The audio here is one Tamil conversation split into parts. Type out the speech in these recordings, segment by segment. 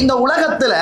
இந்த உலகத்துல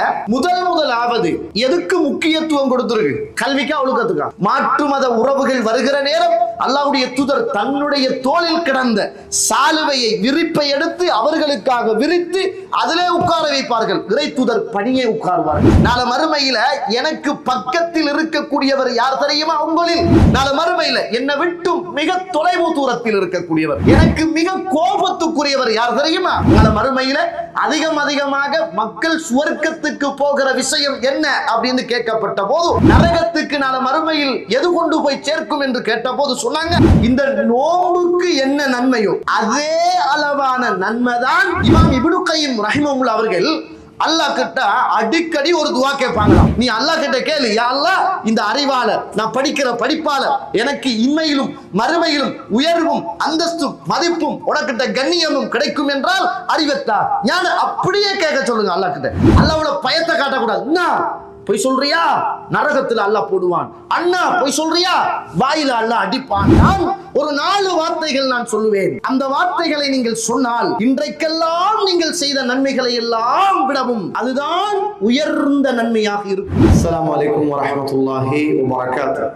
முதலாவது எதுக்கு முக்கியத்துவம் கொடுத்திருக்கு? கல்விக்கா ஒழுக்கத்துக்கா? மாற்று மத உறவுகள் வருகிற நேரம் அல்லாஹ்வுடைய தூதர் தன்னுடைய தோளில் கிடந்த சாலுவையை விரிப்பை எடுத்து அவர்களுக்காக விரித்து அதிலே உட்கார வைப்பார்கள். இறை தூதர் பணியை உட்காருவார்கள். நாளை மறுமையில எனக்கு பக்கத்தில் இருக்கக்கூடியவர் யார் தெரியுமா? உங்களில் நாளை மறுமையில என்னை விட்டும் மிக தொலைவு தூரத்தில் இருக்கக்கூடியவர், எனக்கு மிக கோபத்துக்குரியவர் யார் தெரியுமா? நாளை மறுமையில அதிகமாக மக்கள் சுவர்க்கத்துக்கு போகிற விஷயம் என்ன அப்படின்னு கேட்கப்பட்ட போது, நரகத்துக்கு நாளை மறுமையில் எது கொண்டு போய் சேர்க்கும் என்று கேட்ட போது சொன்னாங்க, இந்த நோம்புக்கு என்ன நன்மையோ அதே அளவான நன்மைதான். இமாம் இப்னு கய்யிம் ரஹிமஹுல்லாஹ் அவர்கள் அல்லாஹ் கிட்ட அடிக்கடி ஒரு துவா கேட்பாங்களாம். நீ அல்லாஹ் கிட்ட கேளு, யா அல்லாஹ், இந்த அறிவாளர், நான் படிக்கிற படிப்பாளர், எனக்கு இன்மையிலும் மறுமையிலும் உயர்வும் அந்தஸ்தும் மதிப்பும் உனக்கிட்ட கண்ணியமும் கிடைக்கும் என்றால் அறிவத்தா ஞான அப்படியே கேட்க சொல்லுங்க அல்லாஹ் கிட்ட. அல்லாஹ்வோட பயத்தை காட்டக்கூடாது. என்ன பொய் சொல்றியா? நரகத்தில் அல்லாஹ் போடுவான். அண்ணா பொய் சொல்றியா? வாயில அல்லாஹ் அடிப்பான். நான் ஒரு 4 வார்த்தைகள் நான் சொல்லுவேன். அந்த வார்த்தைகளை நீங்கள் சொன்னால் இன்றைக்கெல்லாம் நீங்கள் செய்த நன்மைகளை எல்லாம் விடவும் அதுதான் உயர்ந்த நன்மையாக இருக்கும். அஸ்ஸலாமு அலைக்கும் வரஹ்மத்துல்லாஹி வபரகாத்துஹு.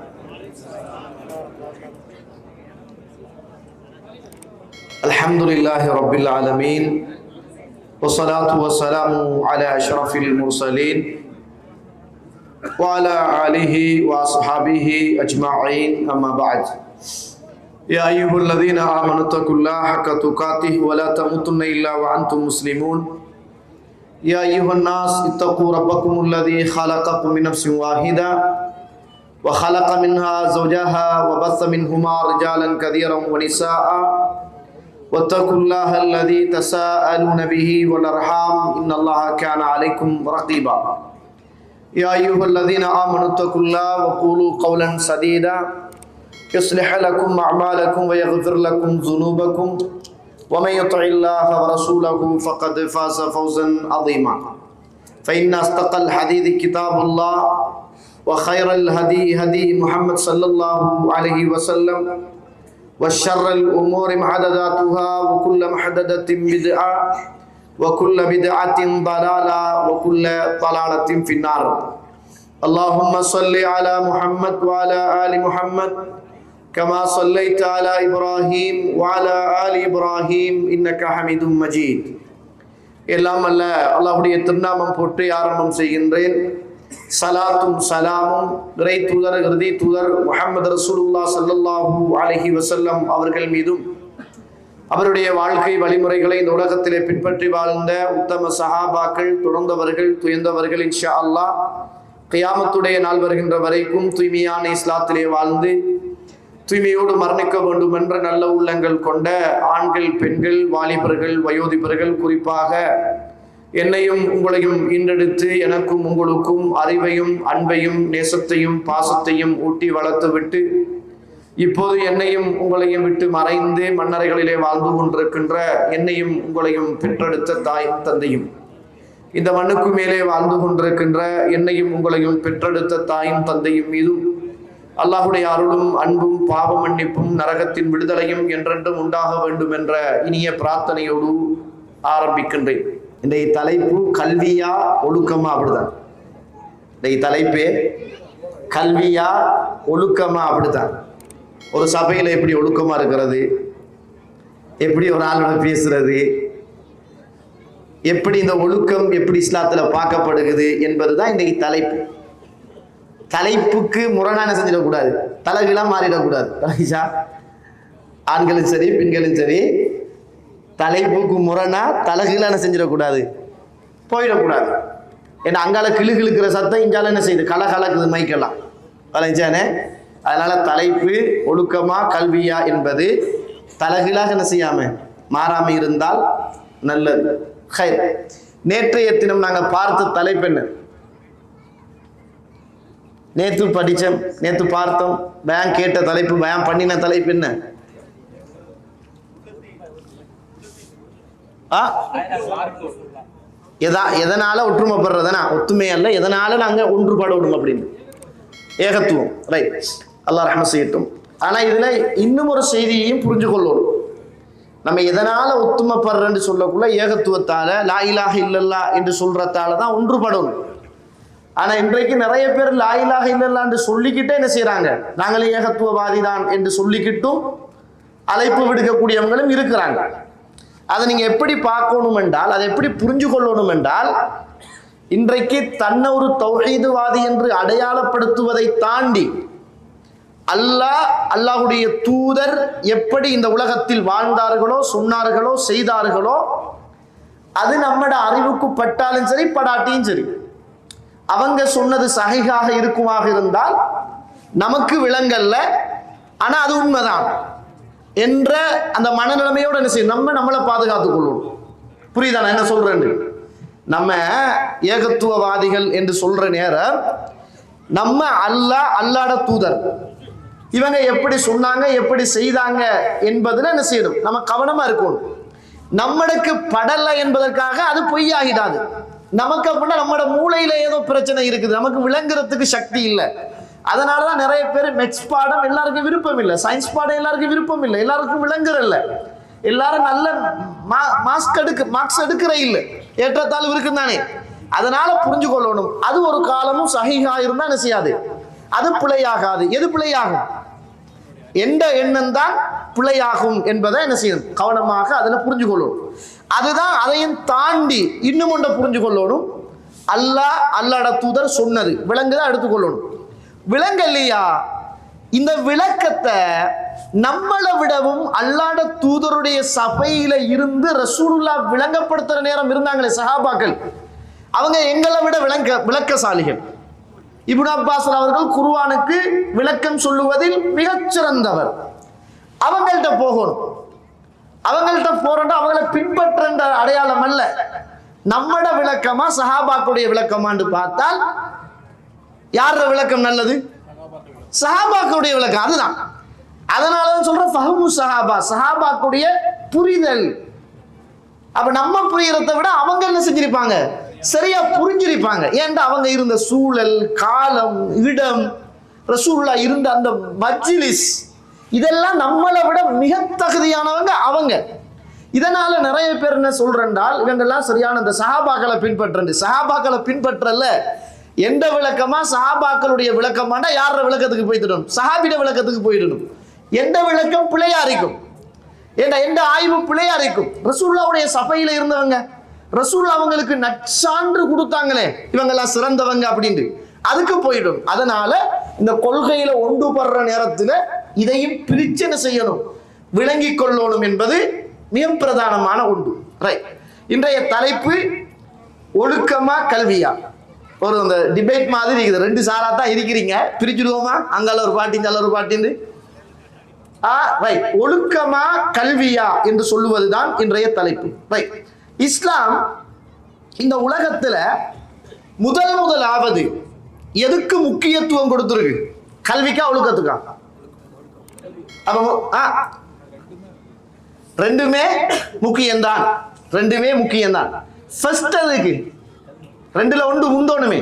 அல்ஹம்துலில்லாஹி ரப்பில் ஆலமீன் வஸ்ஸலாத்து வஸ்ஸலாமு அலா அஷ்ரஃபில் முர்ஸலீன் وعلى آله وأصحابه أجمعين أما بعد يا أيها الذين آمنوا اتقوا الله حق تقاته ولا تموتن إلا وأنتم مسلمون يا أيها الناس اتقوا ربكم الذي خلقكم من نفس واحدة وخلق منها زوجها وبث منهما رجالا كثيرا ونساء واتقوا الله الذي تساءلون به والأرحام إن الله كان عليكم رقيبا يا أيها الذين آمنوا اتقوا الله وقولوا قولا سديدا يصلح لكم أعمالكم ويغفر لكم ذنوبكم ومن يطع الله ورسوله فقد فاز فوزا عظيما فإن أصدق الحديث كتاب الله وخير الهدي هدي محمد صلى الله عليه وسلم وشر الأمور محدثاتها وكل محدثة بدعة وكل بدعة ضلالة وكل ضلالة في النار اللهم صل على محمد وعلى آل محمد كما صليت على إبراهيم وعلى آل إبراهيم إنك حميد مجيد. எல்லாம் அல்ல அல்லாஹ்வுடைய திருநாமம் போற்றி ஆரம்பம் செய்கின்றேன். சலாத்தும் சலாமும் இறை தூதர் இறுதி தூதர் முஹம்மது ரசூலுல்லாஹ் ஸல்லல்லாஹு அலைஹி வஸல்லம் அவர்கள் மீதும் அவருடைய வாழ்க்கை வழிமுறைகளை இந்த உலகத்திலே பின்பற்றி வாழ்ந்த உத்தம சஹாபாக்கள், தொடர்ந்தவர்கள், துயர்ந்தவர்கள் இன்ஷா அல்லாஹ் கியாமத்துடைய நாள் வருகின்ற வரைக்கும் தூய்மையான இஸ்லாத்திலே வாழ்ந்து தூய்மையோடு மரணிக்க வேண்டும் என்ற நல்ல உள்ளங்கள் கொண்ட ஆண்கள், பெண்கள், வாலிபர்கள், வயோதிபர்கள், குறிப்பாக என்னையும் உங்களையும் ஈண்டெடுத்து எனக்கும் உங்களுக்கும் அறிவையும் அன்பையும் நேசத்தையும் பாசத்தையும் ஊட்டி வளர்த்து விட்டு இப்போது என்னையும் உங்களையும் விட்டு மறைந்து மன்னரைகளிலே வாழ்ந்து கொண்டிருக்கின்ற என்னையும் உங்களையும் பெற்றெடுத்த தாயும் தந்தையும், இந்த மண்ணுக்கு மேலே வாழ்ந்து கொண்டிருக்கின்ற என்னையும் உங்களையும் பெற்றெடுத்த தாயும் தந்தையும் மீதும் அல்லாஹ்வுடைய அருளும் அன்பும் பாவ மன்னிப்பும் நரகத்தின் விடுதலையும் என்றென்றும் உண்டாக வேண்டும் என்ற இனிய பிரார்த்தனையோடு ஆரம்பிக்கின்றேன். இன்றைய தலைப்பு கல்வியா ஒழுக்கமா? அப்படிதான் இன்றைய தலைப்பே கல்வியா ஒழுக்கமா? அப்படித்தான். ஒரு சபையில் எப்படி ஒழுக்கமாக இருக்கிறது, எப்படி ஒரு ஆளோட பேசுறது, எப்படி இந்த ஒழுக்கம் எப்படி இஸ்லாத்தில் பார்க்கப்படுகிறது என்பது தான் இன்றைக்கு தலைப்பு. தலைப்புக்கு முரணான செஞ்சிடக்கூடாது, தலைகளாக மாறிடக்கூடாது. ஆண்களும் சரி பெண்களும் சரி தலைப்புக்கு முரணா தலைகளான செஞ்சிடக்கூடாது, போயிடக்கூடாது. ஏன்னா அங்கால கிளுகிழுக்கிற சத்தம் இங்கால என்ன செய்யுது, கலக்குது மைக்கெல்லாம் வளைஞ்சானே. அதனால தலைப்பு ஒழுக்கமா கல்வியா என்பது தலகிலாக என்ன செய்யாம மாறாம இருந்தால் நல்லது. நேற்றைய தினம் நாங்கள் பார்த்த தலைப்பு என்ன? நேற்று படித்தோம், நேற்று பார்த்தோம், பயம் கேட்ட தலைப்பு, பயம் பண்ணின தலைப்பு என்ன? எதனால ஒற்றுமைப்படுறதுனா ஒத்துமை அல்ல, எதனால நாங்க ஒன்றுபடணும் அப்படின்னு ஏகத்துவம். ரைட், அல்லாஹ் ரஹ்மத் செய்யட்டும். ஆனா இதுல இன்னும் ஒரு செய்தியையும் புரிஞ்சு கொள்ளணும். நம்ம எதனால ஒத்துமைப்படுறன்னு சொல்லக்குள்ள ஏகத்துவத்தால, லா இலாஹ இல்லல்லாஹ் என்று சொல்றதால தான் ஒன்றுபடணும். ஆனா இன்றைக்கு நிறைய பேர் லா இலாஹ இல்லல்லாஹ் என்று சொல்லிக்கிட்டே என்ன செய்யறாங்க, நாங்களே ஏகத்துவவாதி தான் என்று சொல்லிக்கிட்டும் அழைப்பு விடுக்கக்கூடியவங்களும் இருக்கிறாங்க. அதை நீங்க எப்படி பார்க்கணும் என்றால், அதை எப்படி புரிஞ்சு கொள்ளணும் என்றால், இன்றைக்கு தன்னை ஒரு தௌஹீதுவாதி என்று அடையாளப்படுத்துவதை தாண்டி அல்லாஹ், அல்லாஹ்வுடைய தூதர் எப்படி இந்த உலகத்தில் வாழ்ந்தார்களோ, சொன்னார்களோ, செய்தார்களோ, அது நம்மட அறிவுக்கு பட்டாலும் சரி படாட்டியும் சரி, அவங்க சொன்னது சஹீஹாக இருக்குமாக இருந்தால் நமக்கு விளங்கல்ல, ஆனா அது உண்மைதான் என்ற அந்த மனநிலைமையோட என்ன செய்யும், நம்மளை பாதுகாத்துக் கொள்ளணும். புரியுதா நான் என்ன சொல்றேன்னு? நம்ம ஏகத்துவவாதிகள் என்று சொல்ற நேரம் நம்ம அல்லாஹ்ட தூதர் இவங்க எப்படி சொன்னாங்க, எப்படி செய்தாங்க என்பதுல என்ன செய்யணும், நம்ம கவனமா இருக்கணும். நம்மளுக்கு படலை என்பதற்காக அது பொய்யாகிடாது. நமக்கு அப்படின்னா நம்மளோட மூளையில ஏதோ பிரச்சனை இருக்குது, நமக்கு விளங்குறதுக்கு சக்தி இல்லை. அதனாலதான் நிறைய பேர் மெட்ஸ் பாடம் எல்லாருக்கும் விருப்பம் இல்லை, சயின்ஸ் பாடம் எல்லாருக்கும் விருப்பம் இல்லை, எல்லாருக்கும் விளங்குறல்ல, எல்லாரும் நல்ல மார்க்ஸ் எடுக்கிற இல்லை, ஏற்றத்தாழ்வு இருக்குன்னு தானே. அதனால புரிஞ்சு கொள்ளணும், அது ஒரு காலமும் சஹீஹா இருந்தா என்ன செய்யாது, அது பிழையாகாது. எது பிழையாகும், எந்த எண்ணம் தான் பிழையாகும் என்பதை என்ன செய்யணும், கவனமாக அதுல புரிஞ்சு கொள்ளணும். அதுதான் அதையும் தாண்டி இன்னும் ஒன்றை புரிஞ்சு கொள்ளணும், அல்லாஹ்ட தூதர் சொன்னது விளங்குதான் எடுத்துக்கொள்ளணும். விளங்கலையா, இந்த விளக்கத்தை நம்மளை விடவும் அல்லாஹ்ட தூதருடைய சபையில இருந்து ரசூலுல்லாஹ் விளங்கப்படுத்துற நேரம் இருந்தாங்களே சஹாபாக்கள், அவங்க எங்களை விட விளக்கசாலிகள். இப்னு அப்பாஸ் அவர்கள் குர்ஆனுக்கு விளக்கம் சொல்லுவதில் மிகச்சிறந்தவர். அவங்கள்ட்ட போகணும், அவங்கள்ட்ட போறோம்னா அவங்களை பின்பற்ற அடையாளம் அல்ல. நம்மட விளக்கமா சஹாபாக்குடைய விளக்கமான்னு பார்த்தால் யார விளக்கம் நல்லது, சஹாபாக்குடைய விளக்கம் அதுதான். அதனாலதான் சொல்ற ஃபஹ்மு சஹாபா, சஹாபாக்குடைய புரிதல். அப்ப நம்ம புரியறதை விட அவங்க என்ன செஞ்சிருப்பாங்க, சரியா புரிஞ்சிருப்பாங்க. ஏன்டா அவங்க இருந்த சூழல், காலம், இடம், ரசூலுல்லாஹ் இருந்த அந்த மஜ்லிஸ், இதெல்லாம் நம்மளை விட மிக தகுதியானவங்க அவங்க. இதனால நிறைய பேர் என்ன சொல்றால், இவங்கெல்லாம் சரியான இந்த சஹாபாக்களை பின்பற்ற, சஹாபாக்களை பின்பற்றல எந்த விளக்கமா, சஹாபாக்களுடைய விளக்கமாண்டா யார விளக்கத்துக்கு போயிடணும், சஹாபிட விளக்கத்துக்கு போயிடணும். எந்த விளக்கம் பிழையா இருக்கும், எந்த ஆய்வு பிழையா இருக்கும். ரசூலுல்லாஹ்வுடைய சபையில இருந்தவங்க, ரசூலுல்லாஹ் அவங்களுக்கு நற்சான்று கொடுத்தாங்களே இவங்கெல்லாம் சிறந்தவங்க அப்படின்ட்டு, அதுக்கு போயிடும். அதனால இந்த கொள்கையில ஒன்றுபடுற நேரத்துல இதையும் பிரிச்சனை செய்யணும், விளங்கி கொள்ளணும் என்பது மிக பிரதானமான ஒன்று. ரைட், இன்றைய தலைப்பு ஒழுக்கமா கல்வியா. ஒரு அந்த டிபேட் மாதிரி இருக்குது, ரெண்டு சாரா தான் இருக்கிறீங்க, பிரிச்சுடுவோமா, அங்கால ஒரு பாட்டி அங்கால ஒரு பாட்டின்னு. ரைட், ஒழுக்கமா கல்வியா என்று சொல்லுவதுதான் இன்றைய தலைப்பு. ரைட், இஸ்லாம் இந்த உலகத்துல முதலாவது எதுக்கு முக்கியத்துவம் கொடுத்திருக்கு, கல்விக்கா ஒழுக்கத்துக்கா? ரெண்டுமே முக்கியம்தான், ரெண்டுமே முக்கியம்தான். ஃபர்ஸ்ட் அதுக்கு ரெண்டுல ஒன்று முந்தோணுமே,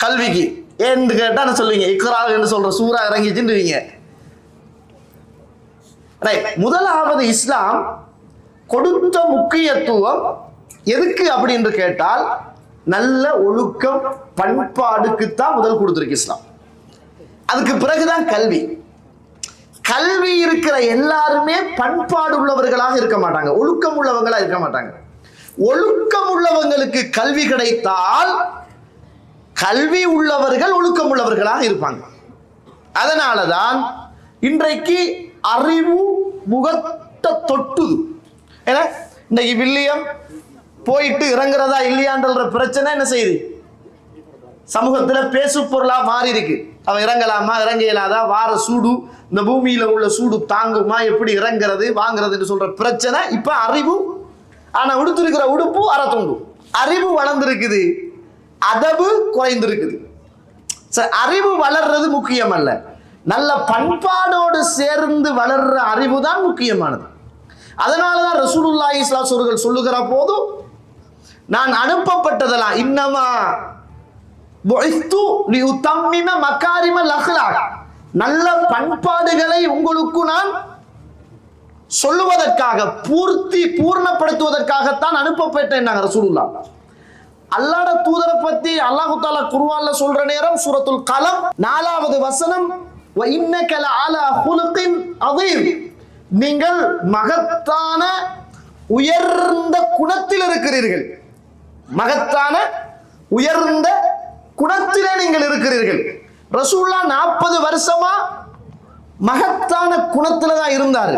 கல்விக்கு. ஏன்னு கேட்டா என்ன சொல்லுவீங்க, இக்ரா என்று சொல்ற சூரா இறங்கிச்சுன்றீங்க. முதலாவது இஸ்லாம் கொடுத்த முக்கியத்துவம் எதுக்கு அப்படின்னு கேட்டால், நல்ல ஒழுக்கம் பண்பாடுக்குத்தான் முதல் கொடுத்திருக்கு இஸ்லாம். அதுக்கு பிறகுதான் கல்வி. கல்வி இருக்கிற எல்லாருமே பண்பாடு உள்ளவர்களாக இருக்க மாட்டாங்க, ஒழுக்கம் உள்ளவங்களா இருக்க மாட்டாங்க. ஒழுக்கம் உள்ளவங்களுக்கு கல்வி கிடைத்தால் கல்வி உள்ளவர்கள் ஒழுக்கம் உள்ளவர்களாக இருப்பாங்க. அதனாலதான் இன்றைக்கு அறிவு முகத்தை தொட்டுது. ஏன்னா இன்னைக்கு வில்லியம் போயிட்டு இறங்குறதா இல்லையான்ற பிரச்சனை என்ன செய்யுது, சமூகத்துல பேசு பொருளா மாறி இருக்கு. அவன் இறங்கலாமா, இறங்க இயலாதா, வார சூடு, இந்த பூமியில உள்ள சூடு தாங்குமா, எப்படி இறங்குறது வாங்குறதுன்னு சொல்ற பிரச்சனை இப்ப அறிவு. ஆனா உடுத்திருக்கிற உடுப்பு அறத்துண்டு. அறிவு வளர்ந்துருக்குது, அதவு குறைந்திருக்குது. அறிவு வளர்றது முக்கியம் அல்ல, நல்ல பண்பாடோடு சேர்ந்து வளர்ற அறிவு தான் முக்கியமானது. அதனாலதான் ரசூலுல்லாஹி ஸல்லல்லாஹு அலைஹி வஸல்லம் சொல்லுகிற போது, நான் அனுப்பப்பட்டதெல்லாம் இன்னமா புஇஸ்து லியுத்தம்மிம மகாரிமல் அக்லாக், நல்ல பண்பாடுகளை உங்களுக்கு நான் சொல்லுவதற்காக, பூர்ணப்படுத்துவதற்காகத்தான் அனுப்பப்பட்டேன் ரசூலுல்லாஹ். அல்லாஹ்வுடைய தூதரை பத்தி அல்லாஹ் தஆலா குர்ஆன்ல சொல்ற நேரம் சூரத்துல் கலம் 4வது வசனம், வ இன்னக லஅலா குலுகின் அதீம், நீங்கள் மகத்தான உயர்ந்த குணத்தில் இருக்கிறீர்கள். மகத்தான உயர்ந்த குணத்திலே நீங்கள் இருக்கிறீர்கள். ரசூலுல்லாஹ் 40 வருஷமா மகத்தான குணத்துல தான் இருந்தாரு.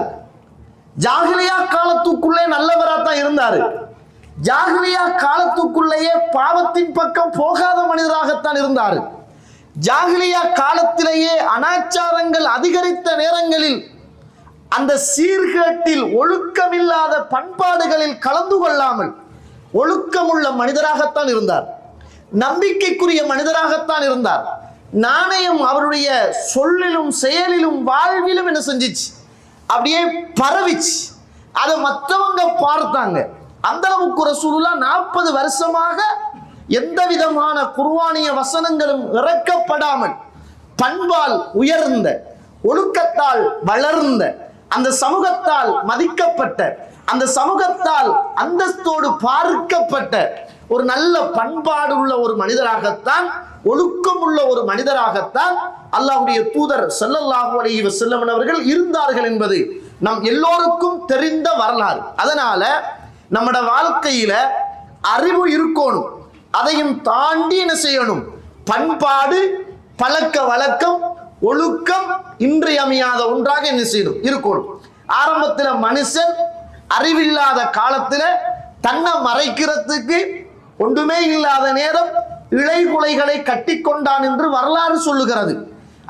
ஜாஹிலியா காலத்துக்குள்ளே நல்லவரா தான் இருந்தாரு. ஜாஹிலியா காலத்துக்குள்ளேயே பாவத்தின் பக்கம் போகாத மனிதராகத்தான் இருந்தாரு. ஜாஹிலியா காலத்திலேயே அனாச்சாரங்கள் அதிகரித்த நேரங்களில் அந்த சீர்கேட்டில் ஒழுக்கமில்லாத பண்பாடுகளில் கலந்து கொள்ளாமல் ஒழுக்கமுள்ள மனிதராகத்தான் இருந்தார். நம்பிக்கைக்குரிய மனிதராகத்தான் இருந்தார். நாணயம் அவருடைய சொல்லிலும் செயலிலும் வாழ்விலும் என்ன செஞ்சிச்சு, அப்படியே பரவிச்சு. அதை மற்றவங்க பார்த்தாங்க. அந்த அளவுக்கு ரசூலுல்லாஹ் 40 வருஷமாக எந்த விதமான குர்ஆனிய வசனங்களும் இறக்கப்படாமல் பண்பால் உயர்ந்த, ஒழுக்கத்தால் வளர்ந்த, அந்த சமூகத்தால் மதிக்கப்பட்ட, அந்த சமூகத்தால் அந்தஸ்தோடு பார்க்கப்பட்ட ஒரு நல்ல பண்பாடு உள்ள ஒரு மனிதராகத்தான், ஒழுக்கம் உள்ள ஒரு மனிதராகத்தான் அல்லாஹ்வுடைய தூதர் ஸல்லல்லாஹு அலைஹி வஸல்லம் அவர்கள் இருந்தார்கள் என்பது நம் எல்லோருக்கும் தெரிந்த வரலாறு. அதனால நம்மட வாழ்க்கையில அறிவு இருக்கணும், அதையும் தாண்டி என்ன செய்யணும், பண்பாடு, பழக்க வழக்கம், ஒழுக்கம் இன்றியமையாத ஒன்றாக என்ன செய்யணும், இருக்கணும். ஆரம்பத்தில் மனுஷன் அறிவில்லாத காலத்துல தன்னை மறைக்கிறதுக்கு ஒன்றுமே இல்லாத நேரம் இழைகுலைகளை கட்டி கொண்டான் என்று வரலாறு சொல்லுகிறது.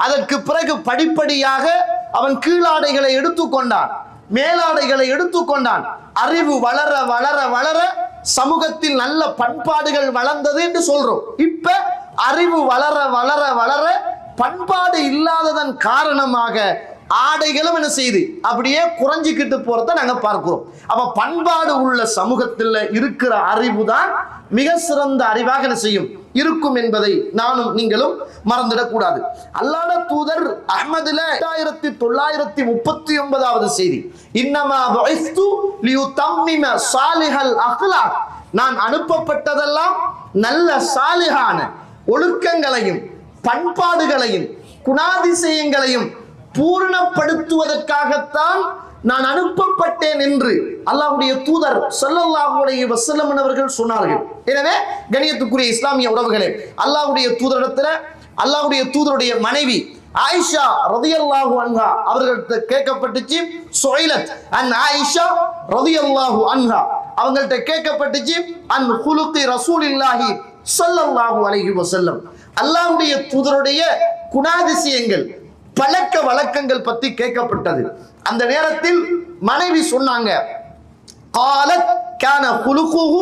அதற்கு பிறகு படிப்படியாக அவன் கீழாடைகளை எடுத்துக்கொண்டான், மேலாடைகளை எடுத்துக்கொண்டான். அறிவு வளர வளர வளர சமூகத்தில் நல்ல பண்பாடுகள் வளர்ந்தது என்று சொல்றோம். இப்ப அறிவு வளர வளர வளர பண்பாடு இல்லாததன் காரணமாக ஆடைகளும் என்ன செய்யுது, அப்படியே குறைஞ்சிக்கிட்டு போறத நாங்க பார்க்கிறோம். அப்ப பண்பாடு உள்ள சமூகத்தில் இருக்கிற அறிவு தான் மிக சிறந்த அறிவாக என்ன செய்யும், இருக்கும் என்பதை நானும் நீங்களும் மறந்துடக்கூடாது. அல்லாஹ்வுடைய தூதர் அஹ்மதுல 1939வது செய்தி, இன்னமா புஇஸ்து லியுதம்மிம சாலிஹல் அக்லாக், நான் அனுப்பப்பட்டதெல்லாம் நல்ல சாலிஹான ஒழுக்கங்களையும் பண்பாடுகளையும் குணாதிசயங்களையும் பூரணப்படுத்துவதற்காகத்தான் நான் அனுப்பப்பட்டேன் என்று அல்லாஹ்வுடைய தூதர் ஸல்லல்லாஹு அலைஹி வஸல்லம் அவர்கள் சொன்னார்கள். எனவே கண்ணியத்துக்குரிய இஸ்லாமிய உறவுகளே, அல்லாஹ்வுடைய தூதரிடத்துல அல்லாஹ்வுடைய தூதருடைய மனைவி ஆயிஷா ரலியல்லாஹு அன்ஹா அவர்கள்ட்ட கேட்கப்பட்டுச்சு. சுஐலத் அன் ஆயிஷா ரலியல்லாஹு அன்ஹா அவங்கள்ட்ட கேட்கப்பட்டுச்சு, அன் குலுகி ரசூலில்லாஹி ஸல்லல்லாஹு அலைஹி வஸல்லம், அல்லாஹ்வுடைய தூதருடைய குணாதிசயங்கள் பழக்க வழக்கங்கள் பத்தி கேட்கப்பட்டது. அந்த நேரத்தில் மனைவி சொன்னாங்க, காலத் கான குலுகுஹு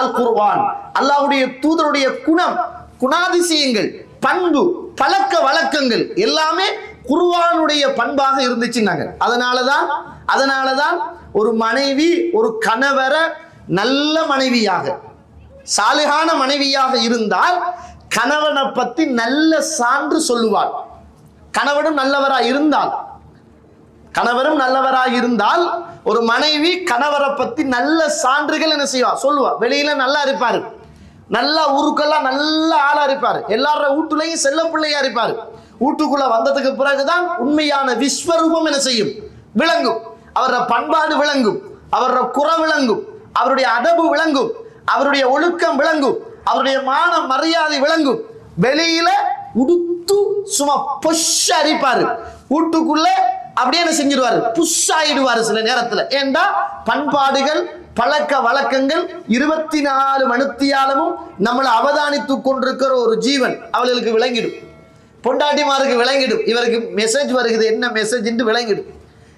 அல் குர்ஆன், அல்லாஹ்வுடைய தூதருடைய குணம், குணாதிசயங்கள், பண்பு, பழக்க வழக்கங்கள் எல்லாமே குர்ஆனுடைய பண்பாக இருந்துச்சுன்னாங்க. அதனாலதான் ஒரு மனைவி ஒரு கணவரை நல்ல மனைவியாக, சாலிஹான மனைவியாக இருந்தால் கணவனை பத்தி நல்ல சான்று சொல்லுவாள். கணவனும் நல்லவராக இருந்தால் ஒரு மனைவி கணவரை பத்தி நல்ல சான்றுகள் என்ன செய்வா, சொல்லுவா. வெளியில நல்லா இருப்பாரு, நல்லா ஊருக்கெல்லாம் நல்ல ஆளா இருப்பாரு, எல்லார வீட்டுலையும் செல்ல பிள்ளையா இருப்பாரு. வீட்டுக்குள்ள வந்ததுக்கு பிறகுதான் உண்மையான விஸ்வரூபம் என்ன செய்யும், விளங்கும். அவரோட பண்பாடு விளங்கும், அவரோட குறை விளங்கும், அவருடைய அதபு விளங்கும், அவருடைய ஒழுக்கம் விளங்கும், அவருடைய மான மரியாதை விளங்கும். வெளியில உடுத்து சும்மா பொஷ் அரிப்பாரு, வீட்டுக்குள்ள அப்படியே என்ன செஞ்சிருவாரு, புஷ் சில நேரத்துல. ஏண்டா பண்பாடுகள் பழக்க வழக்கங்கள் 24 மணித்தியாலமும் நம்மளை அவதானித்து கொண்டிருக்கிற ஒரு ஜீவன் அவளுக்கு விளங்கிடும். பொண்டாட்டிமாருக்கு விளங்கிடும், இவருக்கு மெசேஜ் வருகிறது, என்ன மெசேஜ் என்று விளங்கிடும்.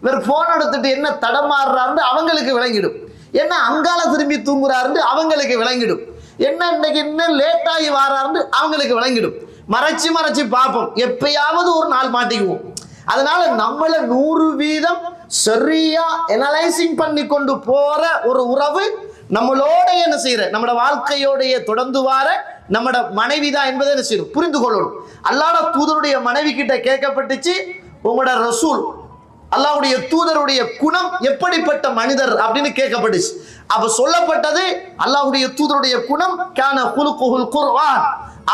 இவர் போன் எடுத்துட்டு என்ன தடமாறுறாரு அவங்களுக்கு விளங்கிடும். என்ன அங்கால திரும்பி தூங்குறாரு அவங்களுக்கு விளங்கிடும். என்ன இன்னைக்கு இன்னும் லேட்டாகி வாராரு அவங்களுக்கு விளங்கிடும். மறைச்சு பார்ப்போம், எப்பயாவது ஒரு நாள் மாட்டிக்குவோம். அதனால நம்மள 100% சரியா அனலைசிங் பண்ணி கொண்டு போற ஒரு உறவு நம்மளோட என்ன செய்யற, நம்மட வாழ்க்கையோடைய தொடர்ந்து வார நம்மட மனைவிதான் என்பதை என்ன செய்யணும், புரிந்து கொள்ளணும். அல்லாஹ்வுடைய தூதருடைய மனைவி கிட்ட கேட்கப்பட்டுச்சு, உங்களோட ரசூல் அல்லாஹ்வுடைய தூதருடைய குணம் எப்படிப்பட்ட மனிதர் அப்படின்னு கேட்கப்பட்டுச்சு. அப்ப சொல்லப்பட்டது அல்லாஹ்வுடைய தூதருடைய குணம் கான குலுகுல் குர்ஆன்,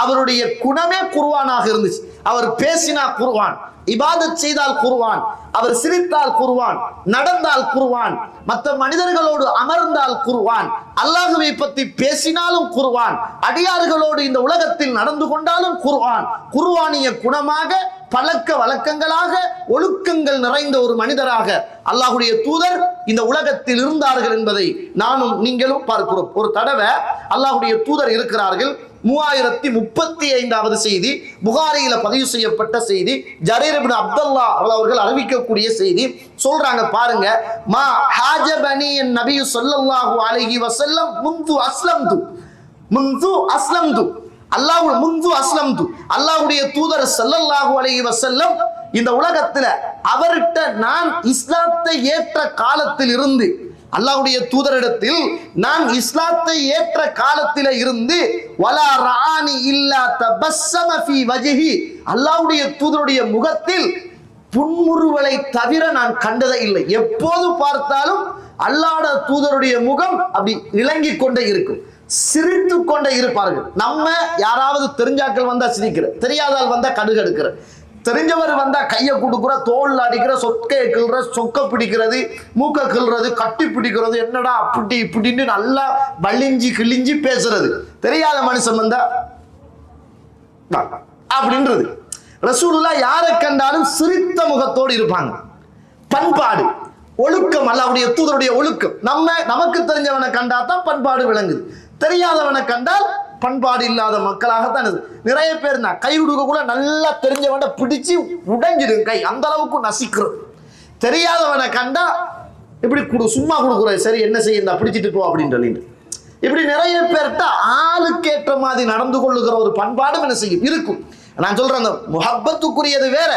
அவருடைய குணமே குர்ஆனாக இருந்துச்சு. அவர் பேசினா குர்ஆன், இபாதத் செய்தால் குர்ஆன், அவர் சிரித்தால் குர்ஆன், நடந்தால் குர்ஆன், மற்ற மனிதர்களோடு அமர்ந்தால் குர்ஆன், அல்லாஹ்வை பற்றி பேசினாலும் குர்ஆன், அடியார்களோடு இந்த உலகத்தில் நடந்து கொண்டாலும் குர்ஆன். குர்ஆனிய குணமாக பழக்க வழக்கங்களாக ஒழுக்கங்கள் நிறைந்த ஒரு மனிதராக அல்லாஹ்வுடைய தூதர் இந்த உலகத்தில் இருந்தார்கள் என்பதை நானும் நீங்களும் பார்க்கிறோம். ஒரு தடவை அல்லாஹ்வுடைய தூதர் இருக்கிறார்கள். 3035வது செய்தி, புகாரியில பதிவு செய்யப்பட்ட செய்தி, ஜரீர் இப்னு அப்துல்லா அவர்கள் அறிவிக்கக்கூடிய செய்தி. சொல்றாங்க பாருங்க, மா ஹாஜபனி நபி ஸல்லல்லாஹு அலைஹி வஸல்லம் முந்து அஸ்லம்து அல்லாஹ்வுடைய தூதர் ஸல்லல்லாஹு அலைஹி வஸல்லம் இந்த உலகத்துல அவர்கிட்ட நான் இஸ்லாத்தை ஏற்ற காலத்தில் இருந்து, அல்லாஹ்வுடைய தூதரிடத்தில் நான் இஸ்லாத்தை ஏற்ற காலத்தில இருந்து வலா ரானி இல்லா தபஸ்ஸம ஃபீ வஜ்ஹி, அல்லாஹ்வுடைய தூதருடைய முகத்தில் புன்முறுவலை தவிர நான் கண்டதே இல்லை. எப்போது பார்த்தாலும் அல்லாஹ்வுடைய தூதருடைய முகம் அப்படி இலங்கி கொண்டே இருக்கும், சிரித்து கொண்டே இருப்பார்கள். நம்ம யாராவது தெரிஞ்சாக்கள் வந்தா சிரிக்கிற, தெரியாதால் வந்தா கடுகு எடுக்கிற, தெரிஞ்சவர் வந்தா கையை கொடுக்குற, தோல் அடிக்கிற, சொக்கையை கிள்ற, சொக்க பிடிக்கிறது, மூக்க கிள்றது, கட்டி பிடிக்கிறது, என்னடா அப்படி இப்படின்னு நல்லா வலிஞ்சி கிழிஞ்சி பேசுறது. தெரியாத மனுஷன் வந்தா அப்படின்றது. ரசூலுல்லாஹ் யாரை கண்டாலும் சிரித்த முகத்தோடு இருப்பாங்க. பண்பாடு, ஒழுக்கம், அல்லாஹ்வுடைய தூதருடைய ஒழுக்கம். நமக்கு தெரிஞ்சவனை கண்டா தான் பண்பாடு விளங்குது, தெரியாதவனை கண்டால் பண்பாடு இல்லாத மக்களாகத்தான். நிறைய பேர் நான் கை கொடுக்க கூட நல்லா தெரிஞ்சவனை பிடிச்சு உடைஞ்சிடும் கை, அந்த அளவுக்கு நசிக்கிறோம். தெரியாதவனை கண்டா இப்படி சும்மா கொடுக்குற, சரி என்ன செய்ய பிடிச்சிட்டு போ அப்படின்னு சொல்லிட்டு இப்படி நிறைய பேர்கிட்ட ஆளுக்கேற்ற மாதிரி நடந்து கொள்ளுகிற ஒரு பண்பாடும் என்ன செய்யும் இருக்கும். நான் சொல்றேன், அந்த முஹப்பத்துக்குரியது வேற,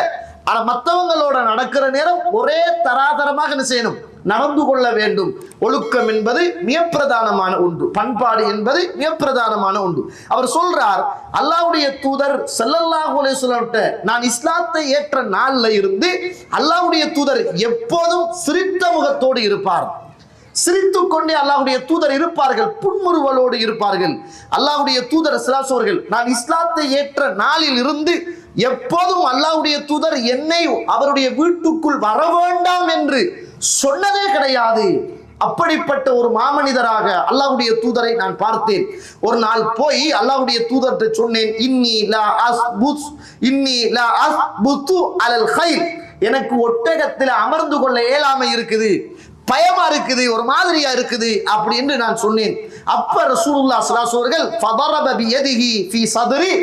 ஆனா மற்றவங்களோட நடக்கிற நேரம் ஒரே தராதரமாக என்ன செய்யணும், நடந்து கொள்ள வேண்டும். ஒழுக்கம் என்பது மிக பிரதானமான ஒன்று, பண்பாடு என்பது மிக பிரதானமான ஒன்று. அவர் சொல்றார், அல்லாஹ்வுடைய தூதர் ஸல்லல்லாஹு அலைஹி வஸல்லம் நான் இஸ்லாத்தை ஏற்ற நாள்ல இருந்து அல்லாஹ்வுடைய தூதர் எப்போதும் சிரித்த முகத்தோடு இருப்பார். சிரித்து கொண்டே அல்லாஹ்வுடைய தூதர் இருப்பார்கள், புன்முறுவலோடு இருப்பார்கள். அல்லாஹ்வுடைய தூதர் ஸல்லல்லாஹு அலைஹி வஸல்லம் நான் இஸ்லாத்தை ஏற்ற நாளில் இருந்து எப்போதும் அல்லாஹ்வுடைய தூதர் என்னை அவருடைய வீட்டுக்குள் வர வேண்டாம் என்று சொன்னதே கிடையாது. அப்படிப்பட்ட ஒரு மாமனிதராக அல்லாஹ்வுடைய தூதரை நான் பார்த்தேன். ஒரு நாள் போய் அல்லாஹ்வுடைய தூதர்கிட்ட சொன்னேன், இன்னி லா அஸ்புது அலல் கைல், எனக்கு ஒட்டகத்தில் அமர்ந்து கொள்ள இயலாமை இருக்குது, பயமா இருக்குது, ஒரு மாதிரியா இருக்குது அப்படி என்று நான் சொன்னேன். அப்ப ரசூலுல்லாஹ் ஸல்லல்லாஹு அலைஹி வஸல்லம் ஃபதரப பியதிஹி ஃபீ சத்ரி,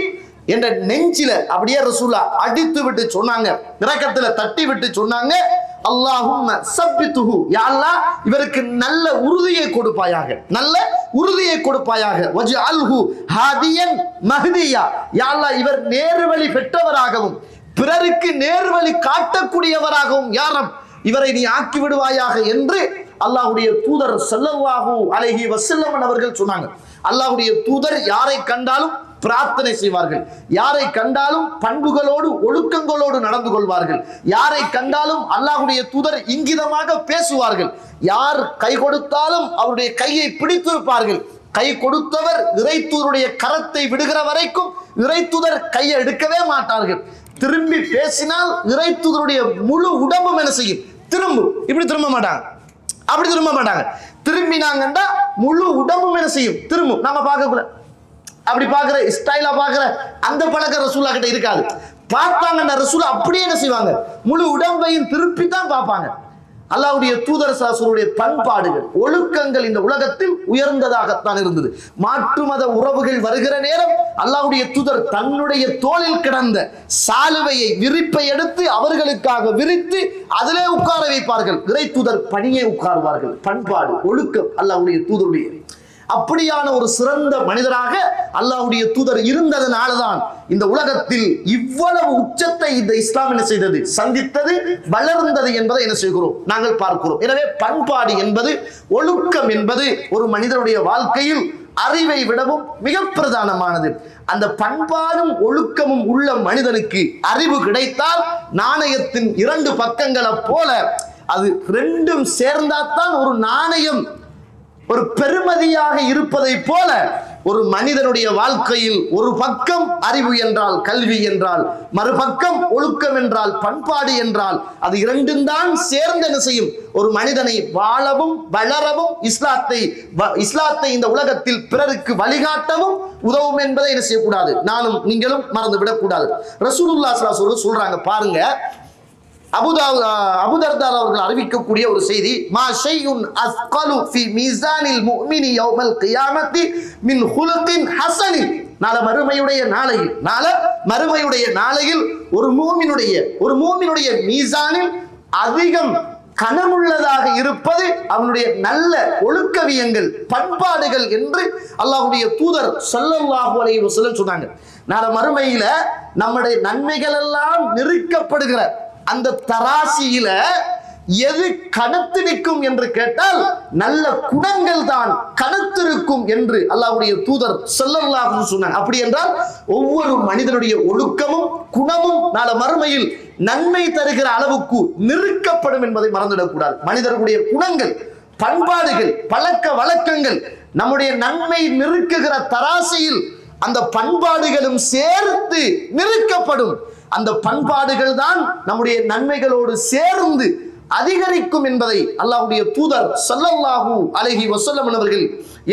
என்ற நெஞ்சில அப்படியே ரசூலுல்லாஹ் அடித்து விட்டு சொன்னாங்க, இரக்கத்துல தட்டி விட்டு சொன்னாங்க, அல்லாஹும்ம சப்பித்துஹு, யா அல்லாஹ் இவருக்கு நல்ல உறுதியை கொடுப்பாயாக, நல்ல உறுதியை கொடுப்பாயாக, வஜ்அல்ஹு ஹாதியன் மஹ்தியா, யா அல்லாஹ் இவர் நேர்வழி பெற்றவராகவும் பிறருக்கு நேர்வழி காட்டக்கூடியவராகவும் யா ரப் இவரை நீ ஆக்கி விடுவாயாக என்று அல்லாஹ்வுடைய தூதர் ஸல்லல்லாஹு அலைஹி வஸல்லம் அவர்கள் சொன்னாங்க. அல்லாஹ்வுடைய தூதர் யாரை கண்டாலும் பிரார்த்தனை செய்வார்கள், யாரை கண்டாலும் பண்புகளோடு ஒழுக்கங்களோடு நடந்து கொள்வார்கள், யாரை கண்டாலும் அல்லாஹ்வுடைய தூதர் இங்கிதமாக பேசுவார்கள், யார் கை கொடுத்தாலும் அவருடைய கையை பிடித்திருப்பார்கள். கை கொடுத்தவர் இறைத்தூதருடைய கரத்தை விடுகிற வரைக்கும் இறைத்தூதர் கையை எடுக்கவே மாட்டார்கள். திரும்பி பேசினால் இறைத்தூதருடைய முழு உடம்பும் என்ன செய்யும், திரும்பும். இப்படி திரும்ப மாட்டாங்க, அப்படி திரும்ப மாட்டாங்க. திரும்பினாங்கன்னா முழு உடம்பும் என்ன செய்யும், திரும்பும். நம்ம பார்க்கக்கூட அப்படி பார்க்கிற ஸ்டைலா பார்க்கிற அந்த பழக்கம் ரசூலா கிட்ட இருக்காது. பார்த்தாங்கன்னா ரசூலா அப்படியே என்ன செய்வாங்க, முழு உடம்பையும் திருப்பி தான் பார்ப்பாங்க. அல்லாஹ்வுடைய தூதர் ஸல்லல்லாஹு பண்பாடுகள் ஒழுக்கங்கள் இந்த உலகத்தில் உயர்ந்ததாகத்தான் இருந்தது. மாற்று மத உறவுகள் வருகிற நேரம் அல்லாஹ்வுடைய தூதர் தன்னுடைய தோளில் கிடந்த சாலுவையை விரிப்பை எடுத்து அவர்களுக்காக விரித்து அதிலே உட்கார வைப்பார்கள். இறை தூதர் பணியே உட்காருவார்கள். பண்பாடு ஒழுக்கம் அல்லாஹ்வுடைய தூதருடைய அப்படியான ஒரு சிறந்த மனிதராக அல்லாஹ்வுடைய தூதர் இருந்ததனால்தான் இந்த உலகத்தில் இவ்வளவு உச்சத்தை இந்த இஸ்லாம் என்ன செய்தது, சந்தித்தது, வளர்ந்தது என்பதை என்ன செய்கிறோம், நாங்கள் பார்க்கிறோம். எனவே பண்பாடு என்பது, ஒழுக்கம் என்பது ஒரு மனிதனுடைய வாழ்க்கையில் அறிவை விடவும் மிக பிரதானமானது. அந்த பண்பாடும் ஒழுக்கமும் உள்ள மனிதனுக்கு அறிவு கிடைத்தால் நாணயத்தின் 2 பக்கங்களை போல அது ரெண்டும் சேர்ந்தாத்தான் ஒரு நாணயம் ஒரு பெருமதியாக இருப்பதை போல ஒரு மனிதனுடைய வாழ்க்கையில் ஒரு பக்கம் அறிவு என்றால் கல்வி என்றால், மறுபக்கம் ஒழுக்கம் என்றால் பண்பாடு என்றால், அது இரண்டும் தான் சேர்ந்து என்ன செய்யும் ஒரு மனிதனை வாழவும் வளரவும் இஸ்லாத்தை இந்த உலகத்தில் பிறருக்கு வழிகாட்டவும் உதவும் என்பதை என்ன செய்யக்கூடாது, நானும் நீங்களும் மறந்து விடக்கூடாது. ரசூலுல்லாஹி ஸல்லல்லாஹு அலைஹி வஸல்லம் சொல்றாங்க பாருங்க, அபூதர்தா அவர்கள் அறிவிக்கக்கூடிய ஒரு செய்தி, மா ஷைஉன் அஸ்கலு ஃபி மீசானில் முஃமினி யௌமல் கியாமத்தி மின் ஹுலுகின் ஹஸனின். நாளை மறுமையுடைய நாளையில் ஒரு மூமினுடைய மீசானில் அதிகம் கனமுள்ளதாக இருப்பது அவனுடைய நல்ல ஒழுக்கவியங்கள் பண்பாடுகள் என்று அல்லாஹ்வுடைய தூதர் ஸல்லல்லாஹு அலைஹி வஸல்லம் சொன்னாங்க. நாளை மறுமையில நம்முடைய நன்மைகள் எல்லாம் நிறுக்கப்படுகிற அந்த தராசியில எது கனத்து நிற்கும் என்று கேட்டால் நல்ல குணங்கள் தான் கனத்திருக்கும் என்று அல்லாஹ்வுடைய தூதர் ஸல்லல்லாஹு அலைஹி சொன்னாங்க. அப்படி என்றால் ஒவ்வொரு மனிதனுடைய ஒழுக்கமும் குணமும் நாளை மறுமையில் நன்மை தருகிற அளவுக்கு நிறுக்கப்படும் என்பதை மறந்துவிடக்கூடாது. மனிதர்களுடைய குணங்கள் பண்பாடுகள் பழக்க வழக்கங்கள் நம்முடைய நன்மை நிறுக்குகிற தராசியில் அந்த பண்பாடுகளும் சேர்த்து நிறுக்கப்படும். அந்த பண்பாடுகள் தான் நம்முடைய நன்மைகளோடு சேர்ந்து அதிகரிக்கும் என்பதை அல்லாஹ்வுடைய தூதர் ஸல்லல்லாஹு அலைஹி வஸல்லம் அவர்கள்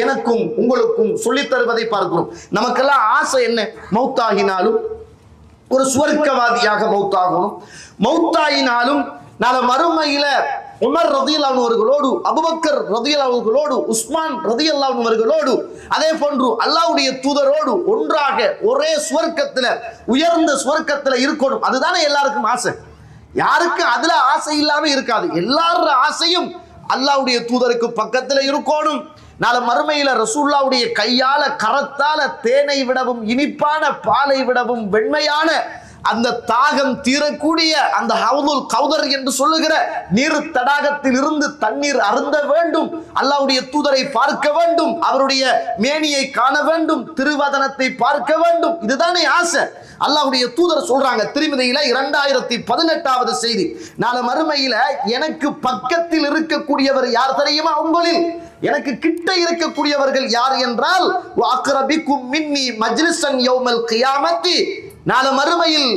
எனக்கும் உங்களுக்கும் சொல்லித் தருவதை பார்க்கிறோம். நமக்கெல்லாம் ஆசை என்ன, மௌத்தாகினாலும் ஒரு சுவர்க்கவாதியாக மௌத்தாகணும், மௌத்தாயினாலும் நாளை மறுமையில உமர் ரலியல்லாஹு அவர்களோடு, அபூபக்கர் ரலியல்லாஹு அவர்களோடு, உஸ்மான் ரலியல்லாஹு அவர்களோடு, அதே போன்று அல்லாஹ்வுடைய தூதரோடு ஒன்றாக ஒரே சுவர்க்கத்துல உயர்ந்த சுவர்க்கத்துல இருக்கணும். அதுதானே எல்லாருக்கும் ஆசை. யாருக்கு அதுல ஆசை இல்லாம இருக்காது. எல்லார ஆசையும் அல்லாஹ்வுடைய தூதருக்கு பக்கத்துல இருக்கணும். நாளை மறுமையில ரசூலுல்லாஹ்வுடைய கையால கரத்தால தேனை விடவும் இனிப்பான பாலை விடவும் வெண்மையான அந்த தாகம் தீரக்கூடிய அந்த ஹவுதுல் கௌதர் என்று சொல்லுகிற நீர் தடாகத்தில் இருந்து தண்ணீர் அருந்த வேண்டும், அல்லாஹ்வுடைய தூதரை பார்க்க வேண்டும், அவருடைய மேனியை காண வேண்டும், திருவதனத்தை பார்க்க வேண்டும். இதுதானே ஆசை. அல்லாஹ்வுடைய தூதர் சொல்றாங்க திருமதியில 2018வது செய்தி, நாளை மறுமையில எனக்கு பக்கத்தில் இருக்கக்கூடியவர் யார் தெரியுமா? உங்களில் எனக்கு கிட்ட இருக்கக்கூடியவர்கள் யார் என்றால் அக்ரபிக்கும் மின்னி மஜ்லிஸன் யௌமல் கியாமத்தி. நாளை மறுமையில்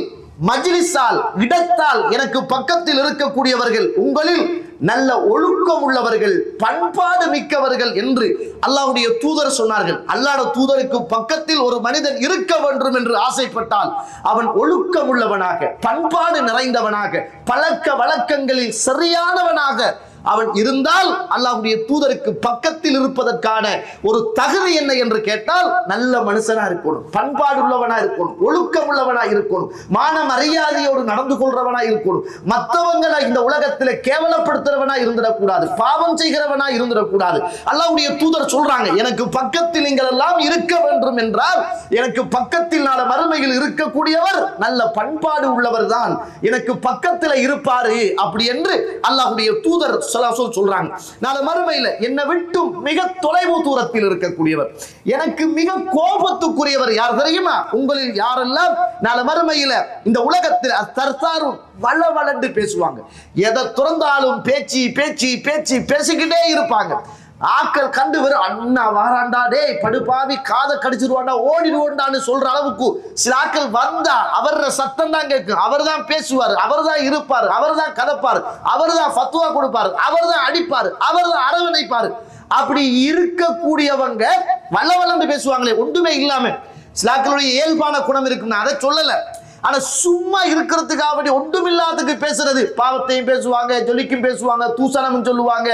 மஜ்லிஸால் இடத்தால் எனக்கு பக்கத்தில் இருக்கக்கூடியவர்கள் உங்களில் நல்ல ஒழுக்கம் உள்ளவர்கள் பண்பாடு மிக்கவர்கள் என்று அல்லாஹ்வுடைய தூதர் சொன்னார்கள். அல்லாஹ்வுடைய தூதருக்கு பக்கத்தில் ஒரு மனிதன் இருக்க வேண்டும் என்று ஆசைப்பட்டால் அவன் ஒழுக்கம் உள்ளவனாக பண்பாடு நிறைந்தவனாக பழக்க வழக்கங்களில் சரியானவனாக அவன் இருந்தால் அல்லாஹ்வுடைய தூதருக்கு பக்கத்தில் இருப்பதற்கான ஒரு தகுதி என்ன என்று கேட்டால் நல்ல மனுஷனா இருக்கணும், பண்பாடு உள்ளவனா இருக்கணும், ஒழுக்கம் உள்ளவனா இருக்கணும், மான மரியாதையோடு நடந்து கொள்றவனா இருக்கணும், மற்றவங்களை இந்த உலகத்தில் கேவலப்படுத்துறவனா இருந்துடக்கூடாது, பாவம் செய்கிறவனா இருந்துடக்கூடாது. அல்லாஹ்வுடைய தூதர் சொல்றாங்க எனக்கு பக்கத்தில் நீங்கள் எல்லாம் இருக்க வேண்டும் என்றால் எனக்கு பக்கத்தில் நாளை மறுமையில் இருக்கக்கூடியவர் நல்ல பண்பாடு உள்ளவர் தான் எனக்கு பக்கத்தில் இருப்பாரு அப்படி என்று அல்லாஹ்வுடைய தூதர் சொல்றாங்க. நாளை மறுமையில என்னை விட்டு மிக தொலைவு தூரத்தில் இருக்கக்கூடியவர் எனக்கு மிக கோபத்துக்குரியவர் யார் தெரியுமா? உங்களில் யாரெல்லாம் நாளை மறுமையில இந்த உலகத்தில் தர்சாரும் வளவளண்டு பேசுவாங்க, எதை துறந்தாலும் பேச்சு பேச்சு பேச்சு பேசிக்கிட்டே இருப்பாங்க. ஆக்கள் கண்டு வரும் அண்ணா வாராண்டா டேய் படுபாவி காதை கடிச்சிருவாண்டா ஓடிடுவோண்டான்னு சொல்ற அளவுக்கு சில ஆக்கள் வந்தா அவர சத்தம் தான் கேட்கும். அவர் தான் பேசுவார், அவர் தான் இருப்பார், அவர் தான் கதப்பார், அவர் தான் ஃபத்வா கொடுப்பார், அவர் தான் அடிப்பார், அவர் தான் அரவணைப்பார். அப்படி இருக்கக்கூடியவங்க வளவளந்து பேசுவாங்களே ஒன்றுமே இல்லாம. சில ஆக்களுடைய இயல்பான குணம் இருக்குன்னு அதை சொல்லல, ஆனா சும்மா இருக்கிறதுக்காக ஒன்றுமில்லாததுக்கு பேசுறது, பாவத்தையும் பேசுவாங்க, ஜொலிக்கும் பேசுவாங்க, தூசணமும் சொல்லுவாங்க,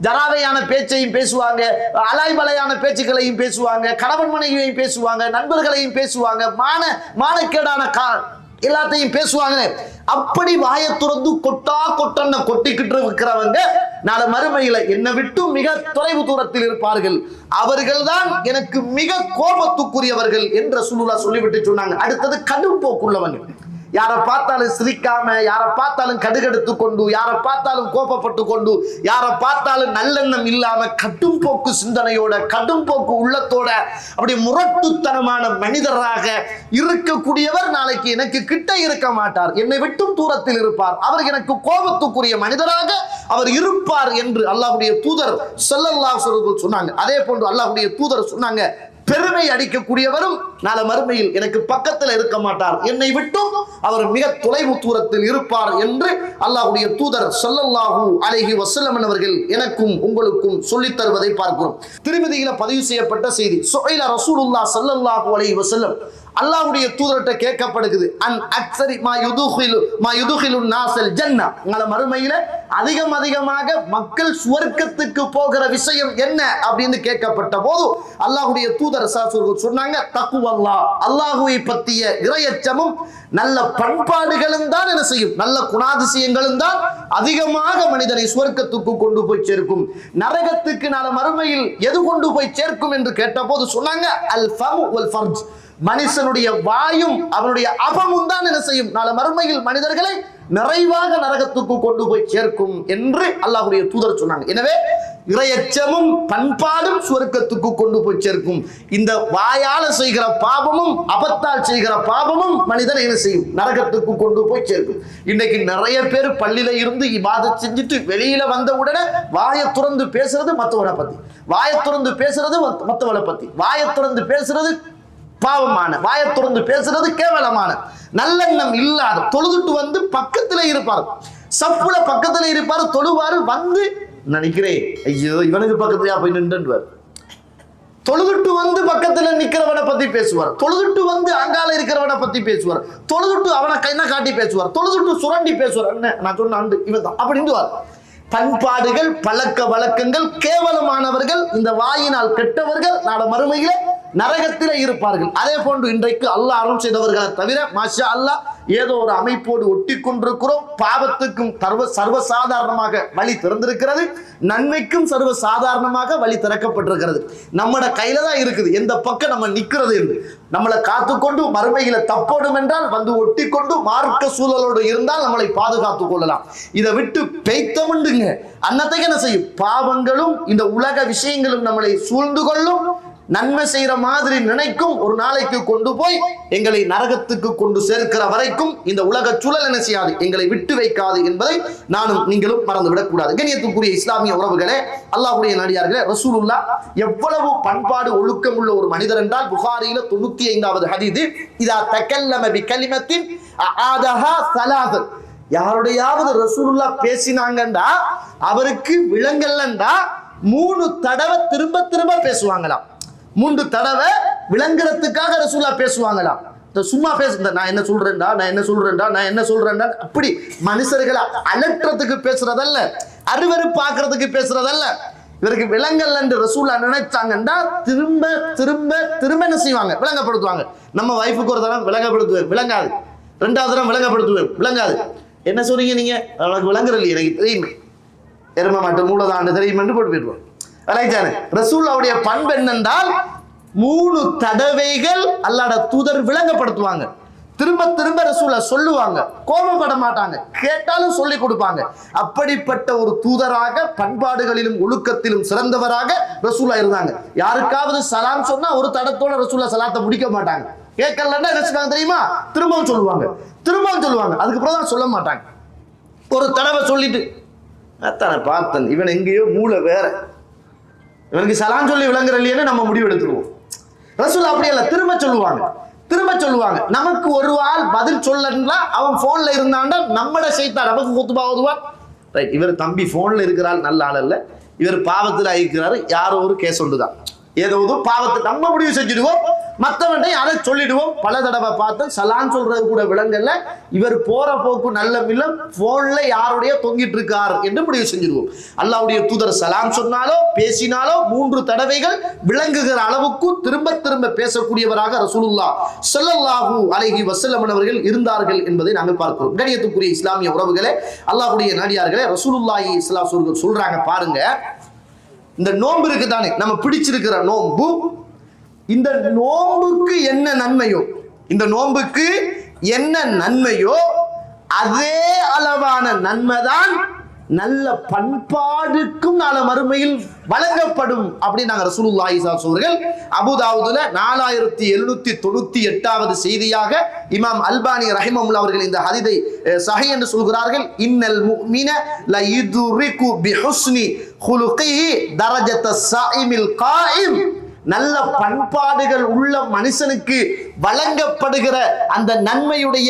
ஜராவையான பேச்சையும் பேசுவாங்க, அலாய்பலையான பேச்சுக்களையும் பேசுவாங்க, கணவன் மனைவியையும் பேசுவாங்க, நண்பர்களையும் பேசுவாங்க, மானக்கேடான எல்லாத்தையும் பேசுவாங்க. அப்படி வாயை துறந்து கொட்டன்னு கொட்டிக்கிட்டு இருக்கிறவங்க நாளை மறுமையில என்னை விட்டு மிக தொலைவு தூரத்தில் இருப்பார்கள், அவர்கள் தான் எனக்கு மிக கோபத்துக்குரியவர்கள் என்று ரசூலுல்லாஹ் சொல்லிவிட்டு சொன்னாங்க. அடுத்தது கடும் போக்குள்ளவங்க. யாரை பார்த்தாலும் சிரிக்காம, யாரை பார்த்தாலும் கடுகெடுத்து கொண்டு, யாரை பார்த்தாலும் கோபப்பட்டு கொண்டு, யாரை பார்த்தாலும் நல்லெண்ணம் இல்லாம கடும் போக்கு சிந்தனையோட, கடும் போக்கு உள்ளத்தோட, அப்படி முரட்டுத்தனமான மனிதராக இருக்கக்கூடியவர் நாளைக்கு எனக்கு கிட்ட இருக்க மாட்டார், என்னை விட்டும் தூரத்தில் இருப்பார், அவர் எனக்கு கோபத்துக்குரிய மனிதராக அவர் இருப்பார் என்று அல்லாஹ்வுடைய தூதர் ஸல்லல்லாஹு அலைஹி வஸல்லம் சொன்னாங்க. அதே போன்று அல்லாஹ்வுடைய தூதர் சொன்னாங்க, பெருமை அடிக்கக்கூடியவரும் நாளை மறுமையில் எனக்கு பக்கத்தில் இருக்க மாட்டார், என்னை விட்டும் அவர் மிக தொலைவு தூரத்தில் இருப்பார் என்று அல்லாஹ்வுடைய தூதர் ஸல்லல்லாஹு அலைஹி வஸல்லம் அவர்கள் எனக்கும் உங்களுக்கும் சொல்லித் தருவதை பார்க்கிறோம். திருமதியில பதிவு செய்யப்பட்ட செய்தி. சுஹைல ரசூலுல்லாஹ் ஸல்லல்லாஹு அலைஹி வஸல்லம் அல்லாஹ்வுடைய தூதர்கிட்ட கேட்கப்படுகிறது, அன் அக்ஸரி மா யுதுகிலு நாஸல் ஜன்னah, நாளை மறுமையில அதிகமாக மக்கள் சுவர்க்கத்துக்கு போகிற விஷயம் என்ன அப்படின்னு கேட்கப்பட்ட போது அல்லாஹ்வுடைய தூதர் சொன்னாங்க, தக்வல்லாஹ், அல்லாஹ்வை பற்றிய இறையச்சமும் நல்ல பண்பாடுகளும் தான் என்ன செய்யும், நல்ல குணாதிசயங்களும் தான் அதிகமாக மனிதனை சுவர்க்கத்துக்கு கொண்டு போய் சேர்க்கும். நரகத்துக்கு நாளை மறுமையில் எது கொண்டு போய் சேர்க்கும் என்று கேட்ட போது சொன்னாங்க, அல் ஃபம் வல் ஃபர்ஜ், மனுஷனுடைய வாயும் அவனுடைய அபமும் தான் என்ன செய்யும், நாளை மறுமையில் மனிதர்களை நிறைவாக நரகத்துக்கு கொண்டு போய் சேர்க்கும் என்று அல்லாஹ்வுடைய தூதர் சொன்னாங்க. எனவே இறையச்சமும் பண்பாடும் சுவர்க்கத்துக்கு கொண்டு போய் சேர்க்கும். இந்த வாயால செய்கிற பாவமும் அபத்தால் செய்கிற பாவமும் மனிதனை என்ன செய்யும், நரகத்துக்கு கொண்டு போய் சேர்க்கும். இன்னைக்கு நிறைய பேர் பள்ளியில இருந்து இபாதத் செஞ்சுட்டு வெளியில வந்த உடனே வாயை துறந்து பேசுறது மற்றவரை பத்தி, வாயை துறந்து பேசுறது மற்றவரை பத்தி, வாயை துறந்து பேசுறது பாவமான, வாயை துறந்து பேசுறது கேவலமான, நல்லெண்ணம் இல்லாத, தொழுதுட்டு வந்து பக்கத்துல இருப்பார், சப்புல பக்கத்துல இருப்பார், தொழுவாரு, வந்து நினைக்கிறேன் ஐயோ இவனுக்கு பக்கத்துலயா போய் நின்றுவார், தொழுதுட்டு வந்து பக்கத்துல நிக்கிறவனை பத்தி பேசுவார், தொழுதுட்டு வந்து அங்கால இருக்கிறவனை பத்தி பேசுவார், தொழுதுட்டு அவனை கைனா காட்டி பேசுவார், தொழுதுட்டு சுரண்டி பேசுவார், என்ன நான் சொன்ன ஆண்டு இவன் தான் அப்படின்னுவார். பண்பாடுகள் பழக்க வழக்கங்கள் கேவலமானவர்கள், இந்த வாயினால் கெட்டவர்கள் நாளை மறுமையில நரகத்தில இருப்பார்கள். அதே போன்று இன்றைக்கு அல்லாஹ் அருள் செய்தவர்களை தவிர மாஷா அல்லாஹ் ஏதோ ஒரு அமைப்போடு ஒட்டி கொண்டிருக்கிறோம். பாவத்துக்கும் சர்வசாதாரணமாக வழி திறந்திருக்கிறது, நன்மைக்கும் சர்வசாதாரணமாக வழி திறக்கப்பட்டிருக்கிறது. நம்மட கையில தான் இருக்குது எந்த பக்கம் நம்ம நிக்கிறது என்று. நம்மளை காத்துக்கொண்டு மறுமையில தப்போடும் என்றால் வந்து ஒட்டி கொண்டு மார்க்க சூழலோடு இருந்தால் நம்மளை பாதுகாத்துக் கொள்ளலாம். இதை விட்டு பெய்த்தமுண்டுங்க அன்னத்தைக்கு என்ன செய்யும், பாவங்களும் இந்த உலக விஷயங்களும் நம்மளை சூழ்ந்து கொள்ளும், நன்மை செய்யற மாதிரி நினைக்கும், ஒரு நாளைக்கு கொண்டு போய் எங்களை நரகத்துக்கு கொண்டு சேர்க்கிற வரைக்கும் இந்த உலக சூழல் என்ன செய்யாது, எங்களை விட்டு வைக்காது என்பதை நானும் நீங்களும் மறந்துவிடக் கூடாது. கண்ணியத்துக்குரிய இஸ்லாமிய உறவுகளே, அல்லாஹ்வுடைய நடிகார்களே, ரசூலுல்லாஹ் எவ்வளவு பண்பாடு ஒழுக்கம் உள்ள ஒரு மனிதர் என்றால் புகாரியில 95வது ஹதீஸ், இதா தகல்லம பிகலிமத்தின் ஆதஹா ஸலாஸன், யாருடையாவது ரசூலுல்லாஹ் பேசினாங்கண்டா அவருக்கு விளங்கலண்டா 3 தடவை திரும்ப பேசுவாங்களாம். 3 தடவை விளங்குறதுக்காக ரசூலுல்லாஹ் பேசுவாங்களாம். சும்மா நான் என்ன சொல்றேன்டா அப்படி மனுஷர்களை அலற்றதுக்கு பேசுறதல்ல, அருவருப்பாக்குறதுக்கு பேசுறதல்ல. இவருக்கு விளங்கல் என்று ரசூலுல்லாஹ் நினைச்சாங்கன்னா திரும்ப என்ன செய்வாங்க, விளங்கப்படுத்துவாங்க. நம்ம வைஃபுக்கு ஒரு தரம் விளங்கப்படுத்துவேன், விளங்காது. 2வது தரம் விளங்கப்படுத்துவேன், விளங்காது. என்ன சொல்றீங்க நீங்க, அவனுக்கு விளங்குறது எனக்கு தெரியுமே, எரும மாட்டு மூலதாண்டு தெரியும் என்று போட்டு போயிடுவோம். ரசூலுல்லாஹ்வுடைய பண்பு என்னென்றால் 3 தடவைகள் அல்லாஹ்வுடைய தூதர் விளங்கப்படுத்துவாங்க, திரும்ப ரசூலுல்லாஹ் சொல்லுவாங்க, கோபப்பட மாட்டாங்க, கேட்டாலும் சொல்லி கொடுப்பாங்க. அப்படிப்பட்ட ஒரு தூதராக பண்பாடுகளிலும் ஒழுக்கத்திலும் சிறந்தவராக ரசூலுல்லாஹ் இருந்தாங்க. யாருக்காவது சலாம் சொன்னா ஒரு தடத்தோட ரசூலுல்லாஹ் சலாத்தை முடிக்க மாட்டாங்க. கேட்கலன்னா என்ன செய்வாங்க தெரியுமா, திரும்பவும் சொல்லுவாங்க. அதுக்கப்புறம் தான் சொல்ல மாட்டாங்க. ஒரு தடவை சொல்லிட்டு அத்தான பார்த்தன் இவன் எங்கேயோ மூளை வேற, இவனுக்கு சலான் சொல்லி விளங்குற இல்லையேன்னு நம்ம முடிவு எடுத்துருவோம். ரசூலுல்லாஹ் அப்படி இல்ல, திரும்ப சொல்லுவாங்க. நமக்கு ஒரு ஆள் பதில் சொல்லா அவன் போன்ல இருந்தாண்டா நம்மட சைத்தான் நமக்கு குத்துபா ஓதுவான். ரைட், இவர் தம்பி போன்ல இருக்கிறாள், நல்ல ஆள் அல்ல, இவர் பாவத்தில் இருக்கிறாரு, யாரோ ஒரு கேஸ் ஒன்றுதான், ஏதோ பாவத்தை நம்ம முடிவு செஞ்சிடுவோம், மற்றவன்டை அதை சொல்லிடுவோம். பல தடவை பார்த்து சலான் சொல்றது கூட விளங்கல்ல, இவர் போற போக்கு நல்ல மில்ல, போன்ல யாருடைய தொங்கிட்டு இருக்கார் என்று முடிவு செஞ்சிடுவோம். அல்லாஹ்வுடைய தூதர் சலாம் சொன்னாலோ பேசினாலோ 3 தடவைகள் விளங்குகிற அளவுக்கு திரும்ப பேசக்கூடியவராக ரசூலுல்லாஹ் ஸல்லல்லாஹு அலைஹி வஸல்லம் அவர்கள் இருந்தார்கள் என்பதை நாங்கள் பார்க்கிறோம். கண்ணியத்துக்குரிய இஸ்லாமிய உறவுகளே, அல்லாஹ்வுடைய நாடியார்களே, ரசூலுல்லாஹி ஸல்லல்லாஹு அலைஹி வஸல்லம் சொல்றாங்க பாருங்க, இந்த நோன்பு இருக்கு தானே, நம்ம பிடிச்சிருக்கிற நோன்பு, இந்த நோன்புக்கு என்ன நன்மையோ, இந்த நோன்புக்கு என்ன நன்மையோ அதே அளவான நன்மைதான் நல்ல பண்பாடுக்கும் நாள மறுமையில் வழங்கப்படும் அப்படின்னு நாங்க ரசூலுல்லாஹி ஸல்லல்லாஹு அலைஹி அவர்கள் அபூதாவுதுல 4798வது செய்தியாக இமாம் அல்பானி ரஹிமஹுல்லாஹ் அவர்கள் இந்த ஹதீஸை சஹீஹ் என்று சொல்கிறார்கள். இன்னல் முஃமின ல யுத்ரிகு பிஹுஸ்னி குலுகிஹி தரஜத்தஸ் ஸாயிமில் காயிம். நல்ல பண்பாடுகள் உள்ள மனுஷனுக்கு வழங்கப்படுகிற அந்த நன்மையுடைய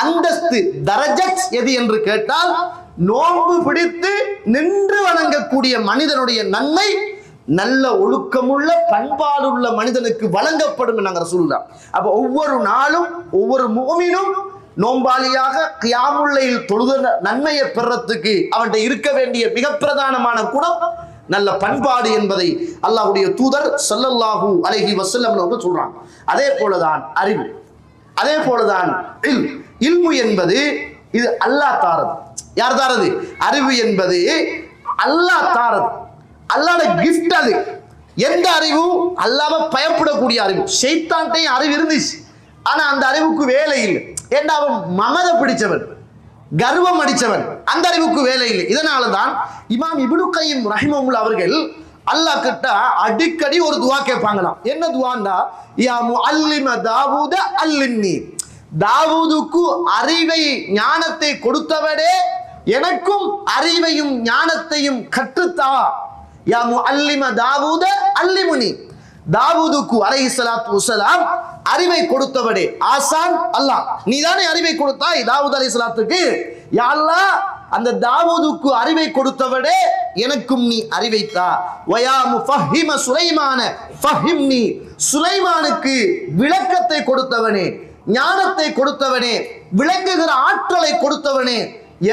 அந்தஸ்து தரஜத் எது என்று கேட்டால், நோன்பு பிடித்து நின்று வணங்கக்கூடிய மனிதனுடைய நன்மை நல்ல ஒழுக்கமுள்ள பண்பாடுள்ள மனிதனுக்கு வழங்கப்படும் நாங்கள் சொல்றோம். அப்ப ஒவ்வொரு நாளும் ஒவ்வொரு முஃமினும் நோம்பாளியாக கியாமுல் லைல் தொழுத நன்மையை பெறத்துக்கு அவன்கிட்ட இருக்க வேண்டிய மிக பிரதானமான குணம் நல்ல பண்பாடு என்பதை அல்லாஹ்வுடைய தூதர் ஸல்லல்லாஹு அலைஹி வஸல்லம் அவர்கள் சொல்றாங்க. அதே போலதான் அறிவு, அதே போலதான் இல்மு என்பது இது அல்லாஹ் தாரது. யார் தாரது? அறிவு என்பது அல்லாஹ் தாரது, அல்லாஹ்வுடைய கிஃப்ட். அது எந்த அறிவு? அல்லாஹ்வை பயப்படக்கூடிய அறிவு. ஷைத்தான்கிட்ட அறிவு இருந்துச்சு, ஆனா அந்த அறிவுக்கு வேலை இல்லை. ஏன்னா அவன் மமத பிடிச்சவன், கர்வம் அடிச்சவன், அந்த அறிவுக்கு வேலை இல்லை. இதனாலதான் இமாம் இப்னு கய்யிம் ரஹிமஹுல்லாஹ் அவர்கள் அல்லாஹ் கிட்ட அடிக்கடி ஒரு துவா கேட்பாங்களாம். என்ன துவாண்டா, யா முஅல்லிம தாவூத அல்லிம்னி. தாவூதுக்கு அறிவை ஞானத்தை கொடுத்தவனே எனக்கும் அறிவையும் ஞானத்தையும் கற்றுத்தா. யா முஅல்லிம தாவூத அல்லிமுனி. தாவூதுக்கு அலைஹிஸ்ஸலாத்து வஸலாம் அறிவை கொடுத்தவனே, ஆசான் அல்லாஹ், நீதானே அறிவை கொடுத்தாய் தாவூத் அலைஹிஸ்ஸலாத்துக்கு. யா அல்லாஹ், அந்த தாவூதுக்கு அறிவை கொடுத்தவனே எனக்கும் நீ அறிவைத்தா. வயா முஃபஹிம சுலைமான ஃபஹிம்னி. சுலைமானுக்கு விளக்கத்தை கொடுத்தவனே, ஞானத்தை கொடுத்தவனே, விளங்குகிற ஆற்றலை கொடுத்தவனே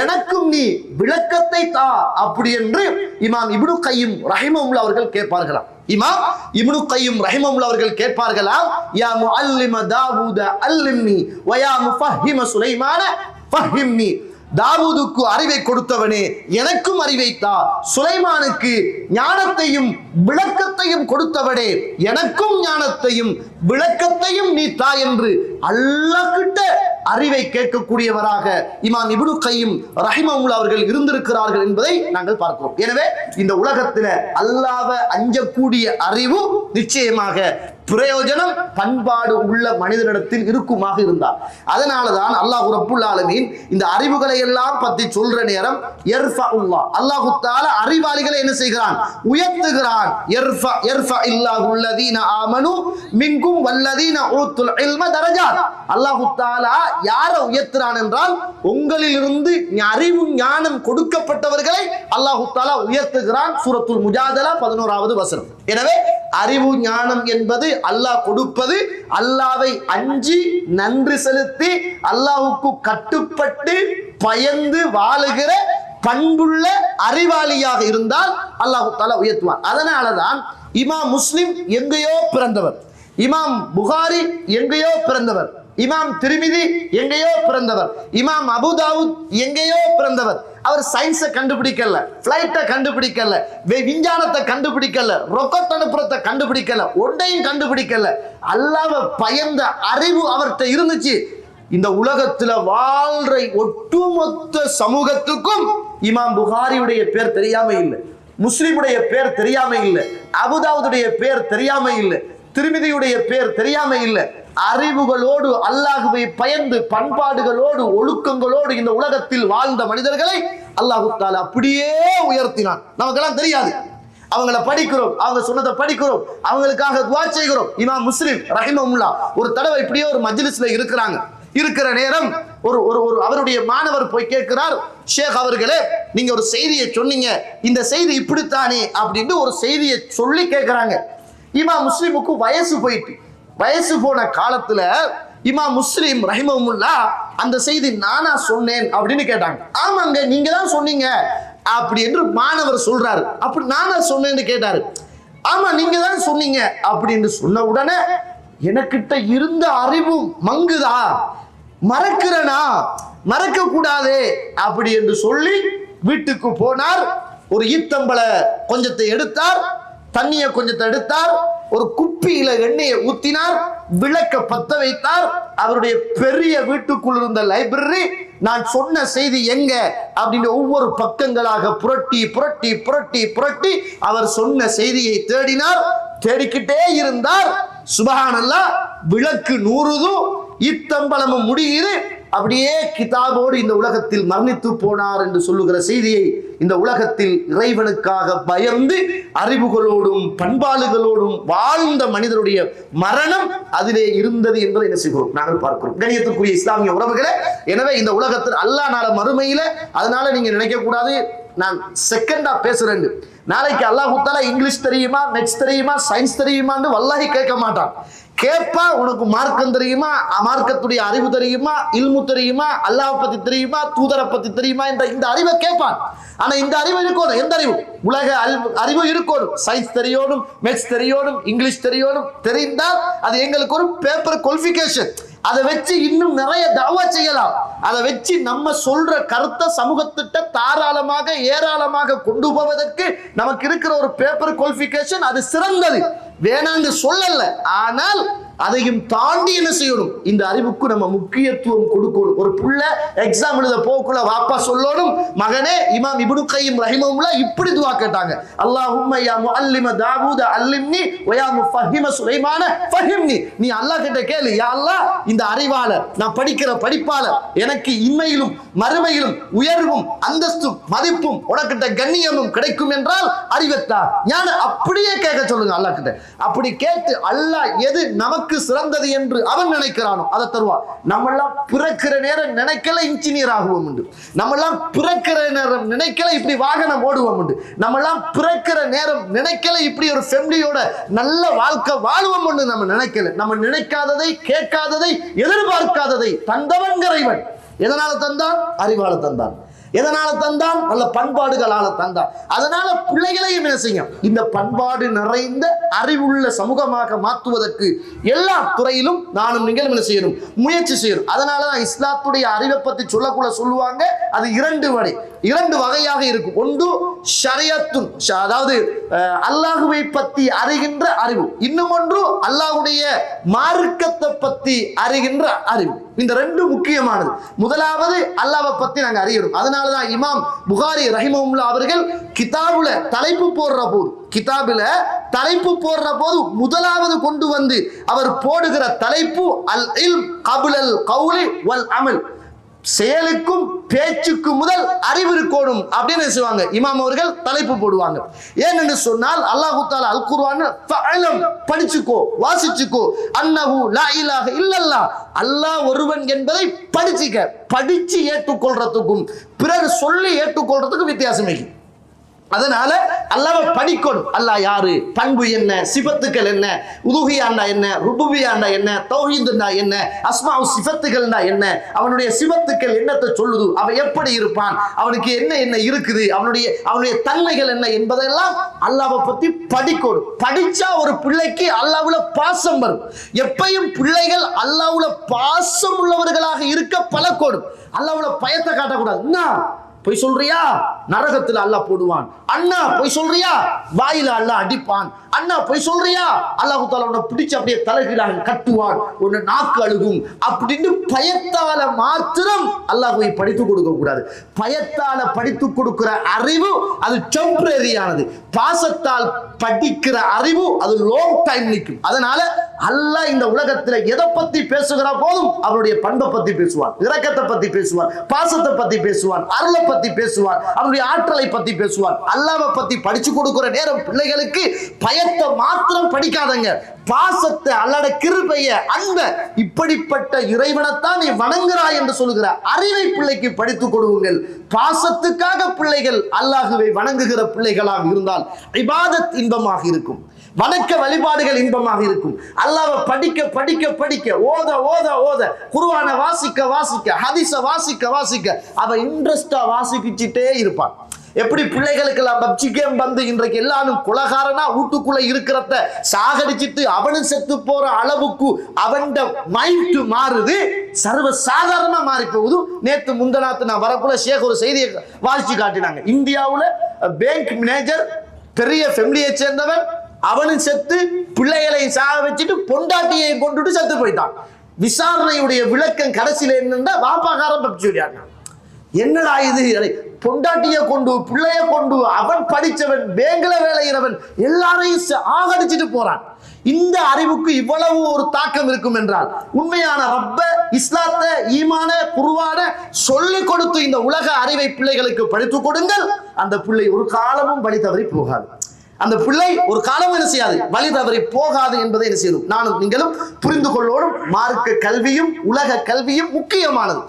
எனக்கும் நீ விளக்கத்தை தா. அப்படி என்று இமாம் இப்னு கய்யிம் ரஹிமஹுல்லாஹ் அவர்கள் கேட்பார்களாம். இமாம் இப்னு கய்யிம் ரஹிமஹுல்லாஹ் அவர்கள் கேட்பார்களாம், யா முஅல்லிம தாவூத அல்லிம்னி வ யா முஃபஹிம சுலைமான ஃபஹிம்னி. தாவூதுக்கு அறிவை கொடுத்தவனே எனக்கும் அறிவை தா. சுலைமானுக்கு ஞானத்தையும் விளக்கத்தையும் கொடுத்தவனே எனக்கும் ஞானத்தையும் விளக்கத்தையும் நீ தா என்று அல்லாஹ் கிட்ட அறிவை கேட்கக்கூடியவராக இமாம் இப்னு கய்யிம் ரஹிமஹுல்லாஹ் அவர்கள் இருந்திருக்கிறார்கள் என்பதை நாங்கள் பார்க்கிறோம். எனவே இந்த உலகத்தில் அல்லாஹ்வை அஞ்சக்கூடிய அறிவு நிச்சயமாக பிரயோஜனம் பண்பாடு உள்ள மனிதனிடத்தில் இருக்குமாக இருந்தார். அதனாலதான் அல்லாஹ் ரப்புல் ஆலமீன் இந்த அறிவுகளை எல்லாம் பத்தி சொல்ற நேரம் யர்ஃபஉல்லாஹ், அல்லாஹ் தஆலா அறிவாளிகளை என்ன செய்கிறான்? உயர்த்துகிறான். யர்ஃபஇல்லாஹுல்லதீன ஆமனு மின்கும் வல்லதீன ஊத்துல் இல்ம தரஜாத். அல்லாஹ் தஆலா யாரை உயர்த்துறான் என்றால், உங்களில் இருந்து அறிவு ஞானம் கொடுக்கப்பட்டவர்களை அல்லாஹ் தஆலா உயர்த்துகிறான். சூரத்துல் முஜாதலா 11வது வசனம். எனவே அறிவு ஞானம் என்பது அல்லாஹ் கொடுப்பது. அல்லாஹ்வை அஞ்சி நன்றி செலுத்தி அல்லாஹ்வுக்கு கட்டுப்பட்டு பயந்து வாழுகிற பண்புள்ள அறிவாளியாக இருந்தால் அல்லாஹ் தஆலா உயர்த்துவார். அதனாலதான் இமாம் முஸ்லிம் எங்கேயோ பிறந்தவர், இமாம் புகாரி எங்கேயோ பிறந்தவர், இமாம் திர்மிதி எங்கேயோ பிறந்தவர், இமாம் அபூ தாவூத் எங்கேயோ பிறந்தவர். அவர் சயின்ஸை கண்டுபிடிக்கல, பிளைட்டை கண்டுபிடிக்கல, விஞ்ஞானத்தை கண்டுபிடிக்கல, ரொக்கெட் அனுப்புறதை கண்டுபிடிக்கல, ஒன்றையும் கண்டுபிடிக்கல. அல்லாஹ்வை பயந்த அறிவு அவர்கிட்ட இருந்துச்சு. இந்த உலகத்துல வாழ்ற ஒட்டுமொத்த சமூகத்துக்கும் இமாம் புகாரியுடைய பேர் தெரியாம இல்லை, முஸ்லிமுடைய பேர் தெரியாம இல்லை, அபூதாவுடைய பேர் தெரியாம இல்லை, திர்மிதியுடைய பேர் தெரியாம இல்லை. அறிவுகளோடு அல்லாஹ்வை பயந்து பண்பாடுகளோடு ஒழுக்கங்களோடு இந்த உலகத்தில் வாழ்ந்த மனிதர்களை அல்லாஹ் தஆலா அப்படியே உயர்த்தினான். நமக்கெல்லாம் தெரியாது, அவங்கள படிக்கிறோம், அவங்க சொன்னதை படிக்கிறோம், அவங்களுக்காக துஆ செய்கிறோம். இமாம் முஸ்லிம் ரஹிமஹுல்லாஹ் ஒரு தடவை இப்படியே ஒரு மஜ்லிஸ்ல இருக்கிற நேரம் ஒரு அவருடைய மாணவர் போய் கேட்கிறார், ஷேக் அவர்களே, நீங்க ஒரு செய்தியை சொன்னீங்க, இந்த செய்தி இப்படித்தானே அப்படின்னு ஒரு செய்தியை சொல்லி கேட்கிறாங்க. இமாம் முஸ்லிமுக்கு வயசு போன காலத்துல இமாம் முஸ்லிம் ரஹிமஹுல்லாஹ் அந்த செய்தி நானா சொன்னேன் அப்படின்னு கேட்டாங்க. ஆமாங்க, நீங்க தான் சொன்னீங்க அப்படி என்று மாணவர் சொல்றாரு. அப்படி நானா சொன்னேன்னு கேட்டாரு. ஆமா, நீங்க தான் சொன்னீங்க அப்படின்னு சொன்ன உடனே எனக்கிட்ட இருந்த அறிவு மங்குதா, மறக்கிறனா, மறக்க கூடாது அப்படி என்று சொல்லி வீட்டுக்கு போனார். ஒரு ஈத்தம்பள கொஞ்சத்தை எடுத்தார், தண்ணியை கொஞ்சத்தை எடுத்தார், ஒரு குப்பியில எண்ணெயை ஊத்தினார், விளக்க பத்த வைத்தார். அவருடைய பெரிய வீட்டுக்குள் இருந்த லைப்ரரி நான் சொன்ன செய்தி எங்க அப்படின்னு ஒவ்வொரு பக்கங்களாக புரட்டி புரட்டி புரட்டி புரட்டி அவர் சொன்ன செய்தியை தேடினார். தேடிக்கிட்டே இருந்தார். சுபஹானல்லாஹ், விளக்கு நூறுதும் இத்தம்பலமும் முடியுது. அப்படியே கிதாபோடு இந்த உலகத்தில் மரணித்து போனார் என்று சொல்லுகிற செய்தியை இந்த உலகத்தில் இறைவனுக்காக பயந்து அறிவுகளோடும் பண்பாடுகளோடும் வாழ்ந்த மனிதருடைய மரணம் அதிலே இருந்தது என்பதை என்ன செய்கிறோம் நாங்கள் பார்க்கிறோம். கணியத்துக்குரிய இஸ்லாமிய உறவுகளே, எனவே இந்த உலகத்தில் அல்லாஹ் நாள மறுமையில, அதனால நீங்க நினைக்க கூடாது நான் செகண்டா பேசுறேன். நாளைக்கு அல்லாஹ் தஆலா இங்கிலீஷ் தெரியுமா, மேத்ஸ் தெரியுமா, சயின்ஸ் தெரியுமான்னு வல்லாஹி கேட்க மாட்டான். கேட்பா, உனக்கு மார்க்கம் தெரியுமா, மார்க்கத்துடைய அறிவு தெரியுமா, இல்மு தெரியுமா, அல்லாஹ் பத்தி தெரியுமா, தூதரை பத்தி தெரியுமா என்ற இந்த அறிவை கேட்பான். ஆனா இந்த அறிவு இருக்கணும். எந்த அறிவு? உலக அறிவு இருக்கணும். சயின்ஸ் தெரியணும், மேத்ஸ் தெரியணும், இங்கிலீஷ் தெரியணும். தெரிந்தால் அது எங்களுக்கு ஒரு பேப்பர் குவாலிஃபிகேஷன். அதை வச்சு இன்னும் நிறைய தாவா செய்யலாம். அதை வச்சு நம்ம சொல்ற கருத்தை சமூகத்திட்ட தாராளமாக ஏராளமாக கொண்டு போவதற்கு நமக்கு இருக்கிற ஒரு பேப்பர் குவாலிஃபிகேஷன் அது சிறந்தது, வேணான்னு சொல்லல. ஆனால் அதையும் தாண்டி என்ன செய்யணும்? இந்த அறிவுக்கு நம்ம முக்கியத்துவம் கொடுக்கணும். ஒரு புள்ள எக்ஸாம் எழுத போக்குள்ள வாப்பா சொல்லணும், மகனே, இமாம் இப்னு கய்யிம் ரஹிமஹுல்லாஹ் இப்படி துஆ கேட்டாங்க, அல்லாஹும்ம யா முஅல்லிம தாவூத அல்லிம்னி வ யா முஃபஹிம சுலைமான ஃபஹிம்னி. நீ அல்லாஹ் கிட்ட கேளு, யா அல்லாஹ், இந்த அறிவாளர், நான் படிக்கிற படிப்பாளர், எனக்கு இன்மையிலும் மறுமையிலும் உயர்வும் அந்தஸ்தும் மதிப்பும் உனக்கிட்ட கண்ணியமும் கிடைக்கும் என்றால் அறிவத்தா ஞான அப்படியே கேட்க சொல்லுங்க அல்லாஹ் கிட்ட. அப்படி கேட்டு அல்லாஹ் எது நமக்கு சிறந்தது என்று அவன் நினைக்கிறானோ அதை தருவான். நம்மெல்லாம் பிறக்கிற நேரம் நினைக்கல இன்ஜினியர் ஆகுவோம் உண்டு. நம்மெல்லாம் பிறக்கிற நேரம் நினைக்கல இப்படி வாகனம் ஓடுவோம் உண்டு. நம்மெல்லாம் பிறக்கிற நேரம் நினைக்கல இப்படி ஒரு ஃபேமிலியோட நல்ல வாழ்க்கை வாழ்வோம் உண்டு. நம்ம நினைக்கல. நம்ம நினைக்காததை, கேட்காததை, எதிர்பார்க்காததை தந்தவன் இறைவன். எதனால தந்தான்? அறிவால தந்தான். எதனால தந்தான்? நல்ல பண்பாடுகளால தந்தான். அதனால பிள்ளைகளையும் என்ன செய்யும்? இந்த பண்பாடு நிறைந்த அறிவுள்ள சமூகமாக மாற்றுவதற்கு எல்லா துறையிலும் நானும் நீங்களும் என்ன செய்யணும்? முயற்சி செய்யணும். அதனாலதான் இஸ்லாத்துடைய அறிவை பத்தி சொல்லக்கூட சொல்லுவாங்க, அது இரண்டு வகையாக இருக்கும். ஒன்று ஷரியத்துன், அதாவது அல்லாஹுவை பத்தி அறிகின்ற அறிவு. இன்னும் ஒன்று அல்லாஹ்வுடைய மார்க்கத்தை பத்தி அறிகின்ற அறிவு. இந்த ரெண்டு முக்கியமானது. முதலாவது அல்லாஹ்வை பத்தி நாங்க அறியணும். அதனாலதான் இமாம் புகாரி ரஹிமஹுல்லாஹ் அவர்கள் கிதாபுல தலைப்பு போடுற போது முதலாவது கொண்டு வந்து அவர் போடுகிற தலைப்பு அல் இல்ம் கப்லல் கௌலி வல் அமல். செயலுக்கும் பேச்சுக்கும் முதல் அறிவு இருக்கணும் அப்படின்னு சொல்லுவாங்க. இமாம் அவர்கள் தலைப்பு போடுவாங்க. ஏனென்று சொன்னால் அல்லாஹ் தஆலா அல் குர்ஆன் ஃபஅலம், படிச்சுக்கோ, வாசிச்சுக்கோ, அன்னஹு லா இலாஹ இல்லல்லாஹ், அல்லாஹ் ஒருவன் என்பதை படிச்சு ஏற்றுக்கொள்றதுக்கும் பிறர் சொல்லி ஏற்றுக்கொள்றதுக்கும் வித்தியாசம் இருக்கு. அதனால அல்லாஹ்வை படிக்கணும். அல்லாஹ் யாரு, பண்பு என்ன, சிபத்துக்கள் என்ன, உலூஹியான்னா என்ன, ருபூபியான்னா என்ன, தௌஹீதுன்னா என்ன, அஸ்மாஉ சிஃபத்துகள்னா என்ன, அவனுடைய சிபத்துக்கள் என்னத்தை சொல்லுது, அவன் எப்படி இருப்பான், அவனுக்கு என்ன இருக்குது, அவனுடைய தன்மைகள் என்ன என்பதெல்லாம் அல்லாஹ்வை பத்தி படிக்கணும். படிச்சா ஒரு பிள்ளைக்கு அல்லாஹ்வுல பாசம் வரும். எப்பயும் பிள்ளைகள் அல்லாஹ்வுல பாசம் உள்ளவர்களாக இருக்க பழக்கணும். அல்லாஹ்வுல பயத்தை காட்டக்கூடாது. என்ன பொய் சொல்றியா, நரகத்தில் அல்லாஹ் போடுவான். அண்ணா பொய் சொல்றியா, வாயில அல்லாஹ் அடிப்பான். அண்ணா பொய் சொல்றியா, அல்லாஹ் தஆலா உன்னை பிடிச்சு அப்படியே தலைகீழாக கட்டுவான், உன்னை நாக்கு அழுகும் அப்படின்னு பயத்தால மாத்திரம் அல்லாஹ்வை படித்து கொடுக்க கூடாது. பயத்தால படித்து கொடுக்கிற அறிவு அது டெம்பரரியானது. பாசத்தால் படிக்கிற அறிவு அது லாங் டைம் நிற்கும். அதனால அல்லாஹ் இந்த உலகத்துல எதை பத்தி பேசுகிற போதும் அவருடைய பண்பை பத்தி பேசுவான், இரக்கத்தை பத்தி பேசுவான், பாசத்தை பத்தி பேசுவான், அருளை பத்தி பேசுவான், அவருடைய ஆற்றலை பத்தி பேசுவான். அல்லாஹ்வை பத்தி படிச்சு கொடுக்கிற நேரம் பிள்ளைகளுக்கு பயத்தை மாத்திரம் படிக்காதங்க, பாசத்தை, அல்லாஹ்வுடைய கிருபையை, அன்பை, இப்படிப்பட்ட இறைவனைத்தான் நீ வணங்குறாய் என்று சொல்லுகிற அறிவை பிள்ளைக்கு படித்துக் கொடுங்கள். பாசத்துக்காக பிள்ளைகள் அல்லாஹ்வை வணங்குகிற பிள்ளைகளாக இருந்தால் இபாதத் இன்பமாக இருக்கும், வணக்க வழிபாடுகள் இன்பமாக இருக்கும். அல்லாஹ்வை படிக்க படிக்க படிக்க, ஓத ஓத ஓத, குர்ஆனை வாசிக்க ஹதீஸை வாசிக்க அவன் இன்ட்ரெஸ்டா வாசிக்கிட்டே இருப்பான். எப்படி பிள்ளைகளுக்கு எல்லாம் பப்ஜி கேம் வந்து இன்றைக்கு எல்லாரும் குலகாரனா வீட்டுக்குள்ள இருக்கிறத சாகடிச்சிட்டு அவனு செத்து போற அளவுக்கு அவன் மைண்ட் மாறுது, சர்வ சாதாரணமா மாறி போகுது. நேத்து முந்தநாத்து நான் வரக்குள்ள ஷேக் ஒரு செய்தியை வாசிச்சு காட்டினாங்க. இந்தியாவுல பேங்க் மேனேஜர், பெரிய ஃபேமிலியை சேர்ந்தவன், அவனும் செத்து பிள்ளைகளை சாக வச்சுட்டு பொண்டாட்டியை கொண்டுட்டு செத்து போயிட்டான். விசாரணையுடைய விளக்கம் கடைசியில என்னன்னா வாப்பாக்காரன் தப்பிச்சு விளையாடினான். என்னடா இது, பொண்டாட்டிய கொண்டு பிள்ளைய கொண்டு அவன் படிச்சவன் பேங்க்ல வேலைகிறவன் எல்லாரையும் ஆகடிச்சிட்டு போறான். இந்த அறிவுக்கு இவ்வளவு ஒரு தாக்கம் இருக்கும் என்றால் உண்மையான ரப்ப இஸ்லாத்தை ஈமான குர்ஆன சொல்லிக் கொடுத்து இந்த உலக அறிவை பிள்ளைகளுக்கு படித்துக் கொடுங்கள். அந்த பிள்ளை ஒரு காலமும் வழி தவறி போகாது. அந்த பிள்ளை ஒரு காலம் என்ன செய்யாது, வழி தவறி போகாது என்பதை என்ன செய்யணும், நானும் நீங்களும் புரிந்து கொள்ளோடும். மார்க்க கல்வியும் உலக கல்வியும் முக்கியமானது.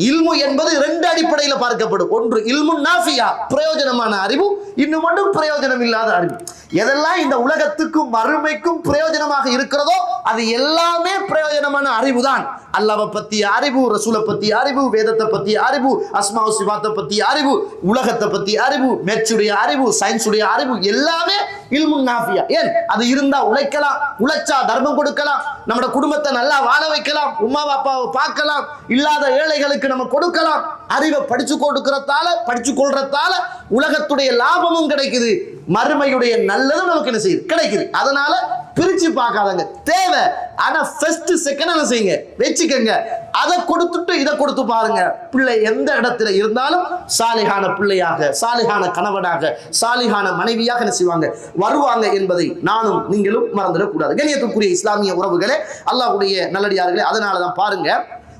இல்மு என்பது ரெண்டு அடிப்படையில் பார்க்கப்படும். ஒன்று இல்மு நாஃபியா, பிரயோஜனமான அறிவு, இன்னும் ஒன்று பிரயோஜனம் இல்லாத அறிவு. எதெல்லாம் இந்த உலகத்துக்கும் மறுமைக்கும் பிரயோஜனமாக இருக்கிறதோ அது எல்லாமே பிரயோஜனமான அறிவு தான். அல்லாஹ்வை பற்றிய அறிவு, ரசூலை பற்றிய அறிவு, வேதத்தை பற்றிய அறிவு, அஸ்மாஉ சிஃபாத்தை பற்றிய அறிவு, உலகத்தை பற்றிய அறிவு, மேட்சுடைய அறிவு, சயின்ஸுடைய அறிவு எல்லாமே இல்மு நாஃபியா. ஏன் அது இருந்தா உழைக்கலாம், உழைச்சா தர்மம் கொடுக்கலாம், நம்மளோட குடும்பத்தை நல்லா வாழ வைக்கலாம், உம்மா அப்பாவை பார்க்கலாம், இல்லாத ஏழைகளுக்கு நம்ம கொடுக்கலாம். அறிவை படிச்சு கொள்றதால உலகத்துடைய லாபமும் கிடைக்குது, மறுமையுடைய நல்லதும் நமக்கு என்ன செய்யுது, கிடைக்குது. அதனால பிரிச்சு பார்க்காதங்க, தேவை. ஆனா ஃபர்ஸ்ட் செகண்ட் என்ன செய்யுங்க, வச்சுக்கங்க. அதை கொடுத்துட்டு இதை கொடுத்து பாருங்க. பிள்ளை எந்த இடத்துல இருந்தாலும் சாலிகான பிள்ளையாக, சாலிகான கணவனாக, சாலிகான மனைவியாக என்ன செய்வாங்க, வருவாங்க என்பதை நானும் நீங்களும் மறந்துடக்கூடாது. கண்ணியத்துக்குரிய இஸ்லாமிய உறவுகளே, அல்லாஹ்வுடைய நல்லடியார்களே, அதனாலதான் பாருங்க,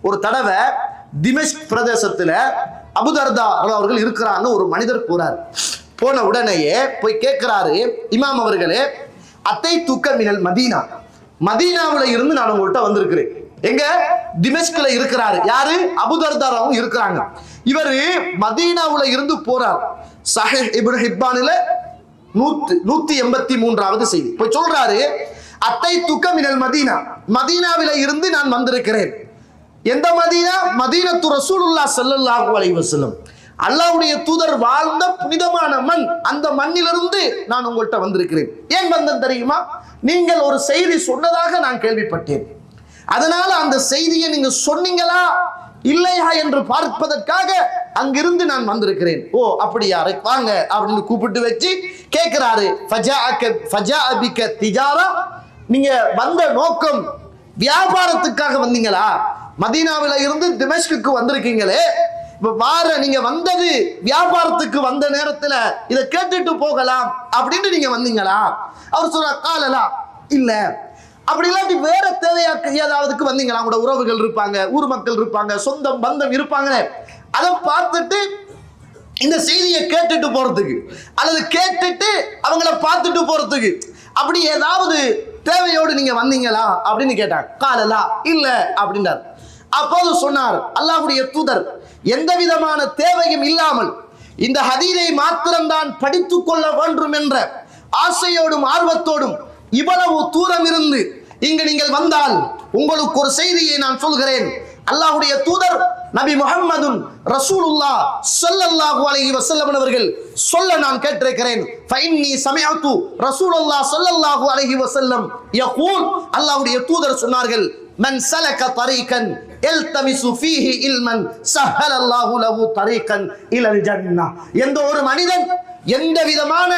ஒரு தடவை திமஷ்க் பிரதேசத்துல அபுதர்தா அவர்கள் இருக்கிறாங்க. ஒரு மனிதர் போறார். போன உடனேயே போய் கேட்கிறாரு, இமாம் அவர்களே, அத்தை தூக்க மினல் மதீனா, மதீனாவுல இருந்து நான் உங்கள்கிட்ட வந்திருக்கிறேன். எங்க திமஷ்க்ல இருக்கிறாரு. யாரு? அபுதர்தாவும் இருக்கிறாங்க. இவரு மதீனாவுல இருந்து போறார். சஹீஹ் இப்னு ஹிப்பானில 183வது செய்தி போய் சொல்றாரு, அத்தை தூக்க மினல் மதீனா, மதீனாவில இருந்து நான் வந்திருக்கிறேன். எந்த மதீனா? மதீனத்து ரசூலுல்லாஹ் ஸல்லல்லாஹு அலைஹி வஸல்லம், அல்லாஹ்வுடைய தூதர் வாழ்ந்த புனிதமான மண். அந்த மண்ணிலிருந்து நான் உங்கள்கிட்ட வந்திருக்கிறேன். ஏன் வந்தேன் தெரியுமா? நீங்கள் ஒரு செய்தி சொன்னதாக நான் கேள்விப்பட்டேன். அதனால அந்த செய்தியை நீங்க சொன்னீங்களா இல்லையா என்று பார்ப்பதற்காக அங்கிருந்து நான் வந்திருக்கிறேன். ஓ அப்படியா, வாங்க அப்படின்னு கூப்பிட்டு வச்சு கேட்கிறாரு, ஃபஜாஅ பிக திஜாரா, நீங்க வந்த நோக்கம் வியாபாரத்துக்காக வந்தீங்களா? மதீனாவில இருந்து திமஷ்குக்கு வந்திருக்கீங்களே, நீங்க வந்தது வியாபாரத்துக்கு வந்த நேரத்துல இதை கேட்டுட்டு போகலாம் அப்படின்னு நீங்க வந்தீங்களா? அவர் சொல்ற, காலலா இல்ல. அப்படி இல்லாட்டி வேற தேவையாக்கு ஏதாவதுக்கு வந்தீங்களா? கூட உறவுகள் இருப்பாங்க, ஊர் மக்கள் இருப்பாங்க, சொந்தம் பந்தம் இருப்பாங்க. அதை பார்த்துட்டு இந்த செய்தியை கேட்டுட்டு போறதுக்கு, அல்லது கேட்டுட்டு அவங்கள பார்த்துட்டு போறதுக்கு, அப்படி ஏதாவது தேவையோடு நீங்க வந்தீங்களா அப்படின்னு கேட்டாங்க. காலலா இல்ல அப்படின்றார். அப்போது சொன்னார், அல்லாஹ்வுடைய தூதர் எந்த விதமான தேவையும் இல்லாமல் இந்த ஹதீஸை மாத்திரம்தான் படித்துக் கொள்ள வேண்டும் என்ற ஆசையோடும் ஆர்வத்தோடும் இவ்வளவு தூரம் இருந்து இங்கு நீங்கள் வந்தால் உங்களுக்கு ஒரு செய்தியை நான் சொல்கிறேன். அல்லாஹ்வுடைய தூதர் நபி முஹம்மதுன் ரசூலுல்லாஹ் ஸல்லல்லாஹு அலைஹி வஸல்லம் அவர்கள் சொல்ல நான் கேட்டிருக்கிறேன். ஃபஇன்னி சமிஅது ரசூலுல்லாஹ் ஸல்லல்லாஹு அலைஹி வஸல்லம் யகூல், அல்லாஹ்வுடைய தூதர் சொன்னார்கள், மன் சலக தரீகன் யல்தமிசு ஃபீஹி இல்மன் ஸஹலல்லாஹு லஹு தரீகன் இலல் ஜன்னah. எந்த ஒரு மனிதன் எந்த விதமான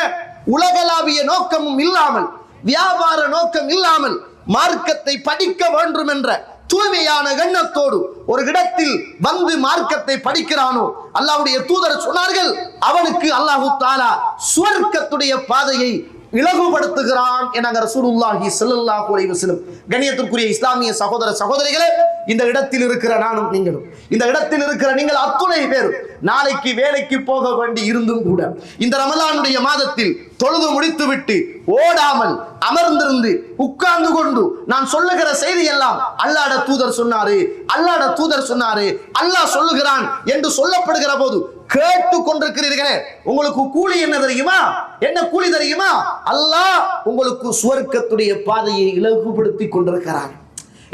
உலகளாவிய நோக்கமும் இல்லாமல், வியாபார நோக்கம் இல்லாமல் மார்க்கத்தை படிக்க வேண்டும் என்ற தூய்மையான எண்ணத்தோடு ஒரு இடத்தில் வந்து மார்க்கத்தை படிக்கிறானோ, அல்லாஹ்வுடைய தூதர் சொன்னார்கள், அவனுக்கு அல்லாஹு தஆலா சுவர்க்கத்துடைய பாதையை இலகுபடுத்துகிறான் என ரசூலுல்லாஹி ஸல்லல்லாஹு அலைஹி வஸல்லம். கண்ணியத்திற்குரிய இஸ்லாமிய சகோதர சகோதரிகளே, இந்த இடத்தில் இருக்கிற நானும் நீங்களும், இந்த இடத்தில் இருக்கிற நீங்கள் அத்துணை பேர் நாளைக்கு வேலைக்கு போக வேண்டி இருந்தும் கூட இந்த ரமலானுடைய மாதத்தில் தொழுது முடித்துவிட்டு ஓடாமல் அமர்ந்திருந்து உட்கார்ந்து கொண்டு நான் சொல்லுகிற செய்தி எல்லாம் அல்லாஹ்வுடைய தூதர் சொன்னாரு, அல்லாஹ்வுடைய தூதர் சொன்னாரு, அல்லாஹ் சொல்லுகிறான் என்று சொல்லப்படுகிற போது கேட்டு கொண்டிருக்கிறீர்களே, உங்களுக்கு கூலி என்ன தெரியுமா? என்ன கூலி தெரியுமா? அல்லாஹ் உங்களுக்கு சுவர்க்கத்துடைய பாதையை இலகுபடுத்தி கொண்டிருக்கிறான்.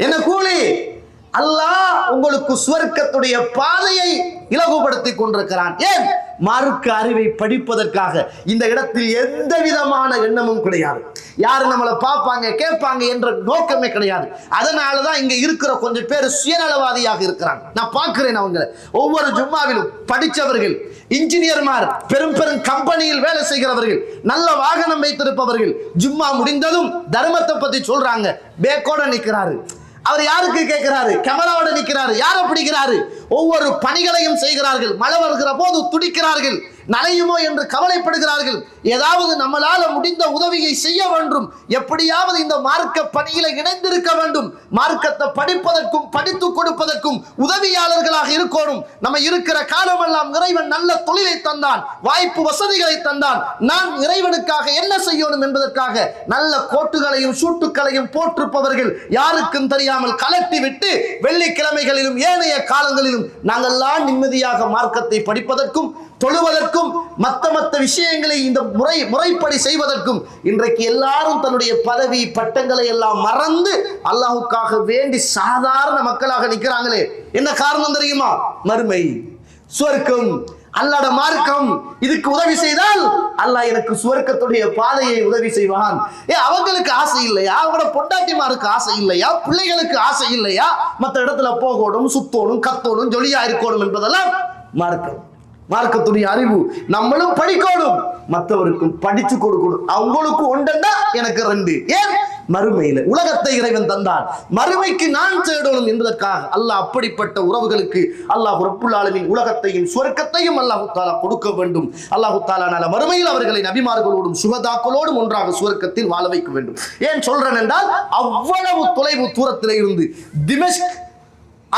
என்ன கூலி? அல்லாஹ் உங்களுக்கு சுவர்க்கத்துடைய பாதையை இலகுபடுத்தி கொண்டிருக்கிறான். ஏன்? மார்க்க அறிவை படிப்பதற்காக. இந்த இடத்தில் எந்த விதமான எண்ணமும் கிடையாது, யாரு நம்மளை பார்ப்பாங்க கேட்பாங்க என்ற நோக்கமே கிடையாது. அதனாலதான் இங்க இருக்கிற கொஞ்சம் பேர் சுயநலவாதியாக இருக்கிறாங்க. நான் பார்க்கிறேன் அவங்க ஒவ்வொரு ஜும்மாவிலும் படித்தவர்கள், இன்ஜினியர்மார், பெரும் பெரும் கம்பெனியில் வேலை செய்கிறவர்கள், நல்ல வாகனம் வைத்திருப்பவர்கள், ஜும்மா முடிந்ததும் தர்மத்தை பத்தி சொல்றாங்க. பேக்கோட நிற்கிறாரு. அவர் யாருக்கு கேட்கிறாரு? கேமராவோட நிற்கிறாரு. யாரை பிடிக்கிறாரு? ஒவ்வொரு பணிகளையும் செய்கிறார்கள். மழை வருகிற போது துடிக்கிறார்கள். நனையுமோ என்று கவலைப்படுகிறார்கள். ஏதாவது நம்மளால முடிந்த உதவியை செய்ய வேண்டும். எப்படியாவது இந்த மார்க்க பணியில இணைந்திருக்க வேண்டும். மார்க்கத்தை படிப்பதற்கும் படித்து கொடுப்பதற்கும் உதவியாளர்களாக இருக்கணும். நம்ம இருக்கிற காலமெல்லாம் இறைவன் நல்ல தொழிலை தந்தான், வாய்ப்பு வசதிகளை தந்தான். நான் இறைவனுக்காக என்ன செய்யணும் என்பதற்காக நல்ல கோட்டுகளையும் சூட்டுக்களையும் போட்டிருப்பவர்கள் யாருக்கும் தெரியாமல் கலட்டி விட்டு வெள்ளிக்கிழமைகளிலும் ஏனைய காலங்களிலும் நாங்கள்லாம் நிம்மதியாக மார்க்கத்தை படிப்பதற்கும் தொழுவதற்கும் மத்த விஷயங்களை இந்த முறைப்படி செய்வதற்கும் இன்றைக்கு எல்லாரும் தன்னுடைய பதவி பட்டங்களை எல்லாம் மறந்து அல்லாஹ்வுக்காக வேண்டி சாதாரண மக்களாக நிற்கிறாங்களே. என்ன காரணம் தெரியுமா? மறுமை, சுவர்க்கம், அல்லாஹ்வுடைய மார்க்கம். இதுக்கு உதவி செய்தால் அல்லாஹ் எனக்கு சுவர்க்கத்துடைய பாதையை உதவி செய்வான். அவங்களுக்கு ஆசை இல்லையா? அவங்களோட பொண்டாட்டிமாருக்கு ஆசை இல்லையா? பிள்ளைகளுக்கு ஆசை இல்லையா? மற்ற இடத்துல போகணும், சுத்தோணும், கத்தோணும், ஜொலியா இருக்கணும் என்பதெல்லாம் மார்க்கம். மார்க்கத்துடைய அறிவு நம்மளும் படிக்கணும், மற்றவருக்கும் படிச்சு கொடுக்கணும். அவங்களுக்கு ஒன்றா எனக்கு ரெண்டு. ஏன்? மறுமையில உலகத்தை இறைவன் தந்தான், மறுமைக்கு நான் தேடணும் என்பதற்காக அல்லாஹ் அப்படிப்பட்ட உறவுகளுக்கு அல்லாஹ் ரப்புல் ஆலமீன் உலகத்தையும் சுவர்க்கத்தையும் அல்லாஹ் தஆலா கொடுக்க வேண்டும். அல்லாஹ் தஆலா நாளை மறுமையில் அவர்களை நபிமார்களோடும் சுஹதாக்களோடும் ஒன்றாக சுவர்க்கத்தில் வாழ வைக்க வேண்டும். ஏன் சொல்றேன் என்றால், அவ்வளவு தொலைவு தூரத்தில் இருந்து திமஷ்க்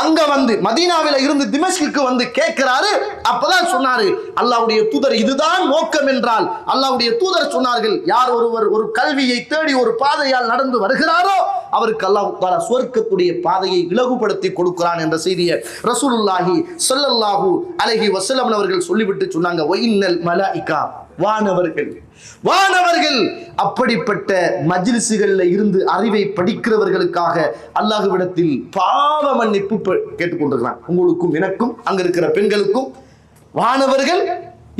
அங்க வந்து மதீனாவில இருந்து திமஷ்குக்கு வந்து கேட்கிறாரு. அப்பதான் சொன்னாரு அல்லாஹ்வுடைய தூதர், இதுதான் நோக்கம் என்றால் அல்லாஹ்வுடைய தூதர் சொன்னார்கள், யார் ஒருவர் ஒரு கல்வியை தேடி ஒரு பாதையால் நடந்து வருகிறாரோ அவருக்கு அல்லாஹ் தஆலா சுவர்க்கத்துடைய பாதையை இலகுபடுத்தி கொடுக்கிறான் என்ற செய்தியை ரசூலுல்லாஹி ஸல்லல்லாஹு அலைஹி வஸல்லம் அவர்கள் சொல்லிவிட்டு சொன்னாங்க, வஇன்னல் மலாயிகா, வானவர்கள் அப்படிப்பட்ட மஜ்லிஸ்களில் இருந்து அறிவை படிக்கிறவர்களுக்காக அல்லாஹ்விடத்தில் பாவ மன்னிப்பு கேட்டுக்கொண்டிருக்கிறான். உங்களுக்கும் எனக்கும் அங்க இருக்கிற பெண்களுக்கும் வானவர்கள்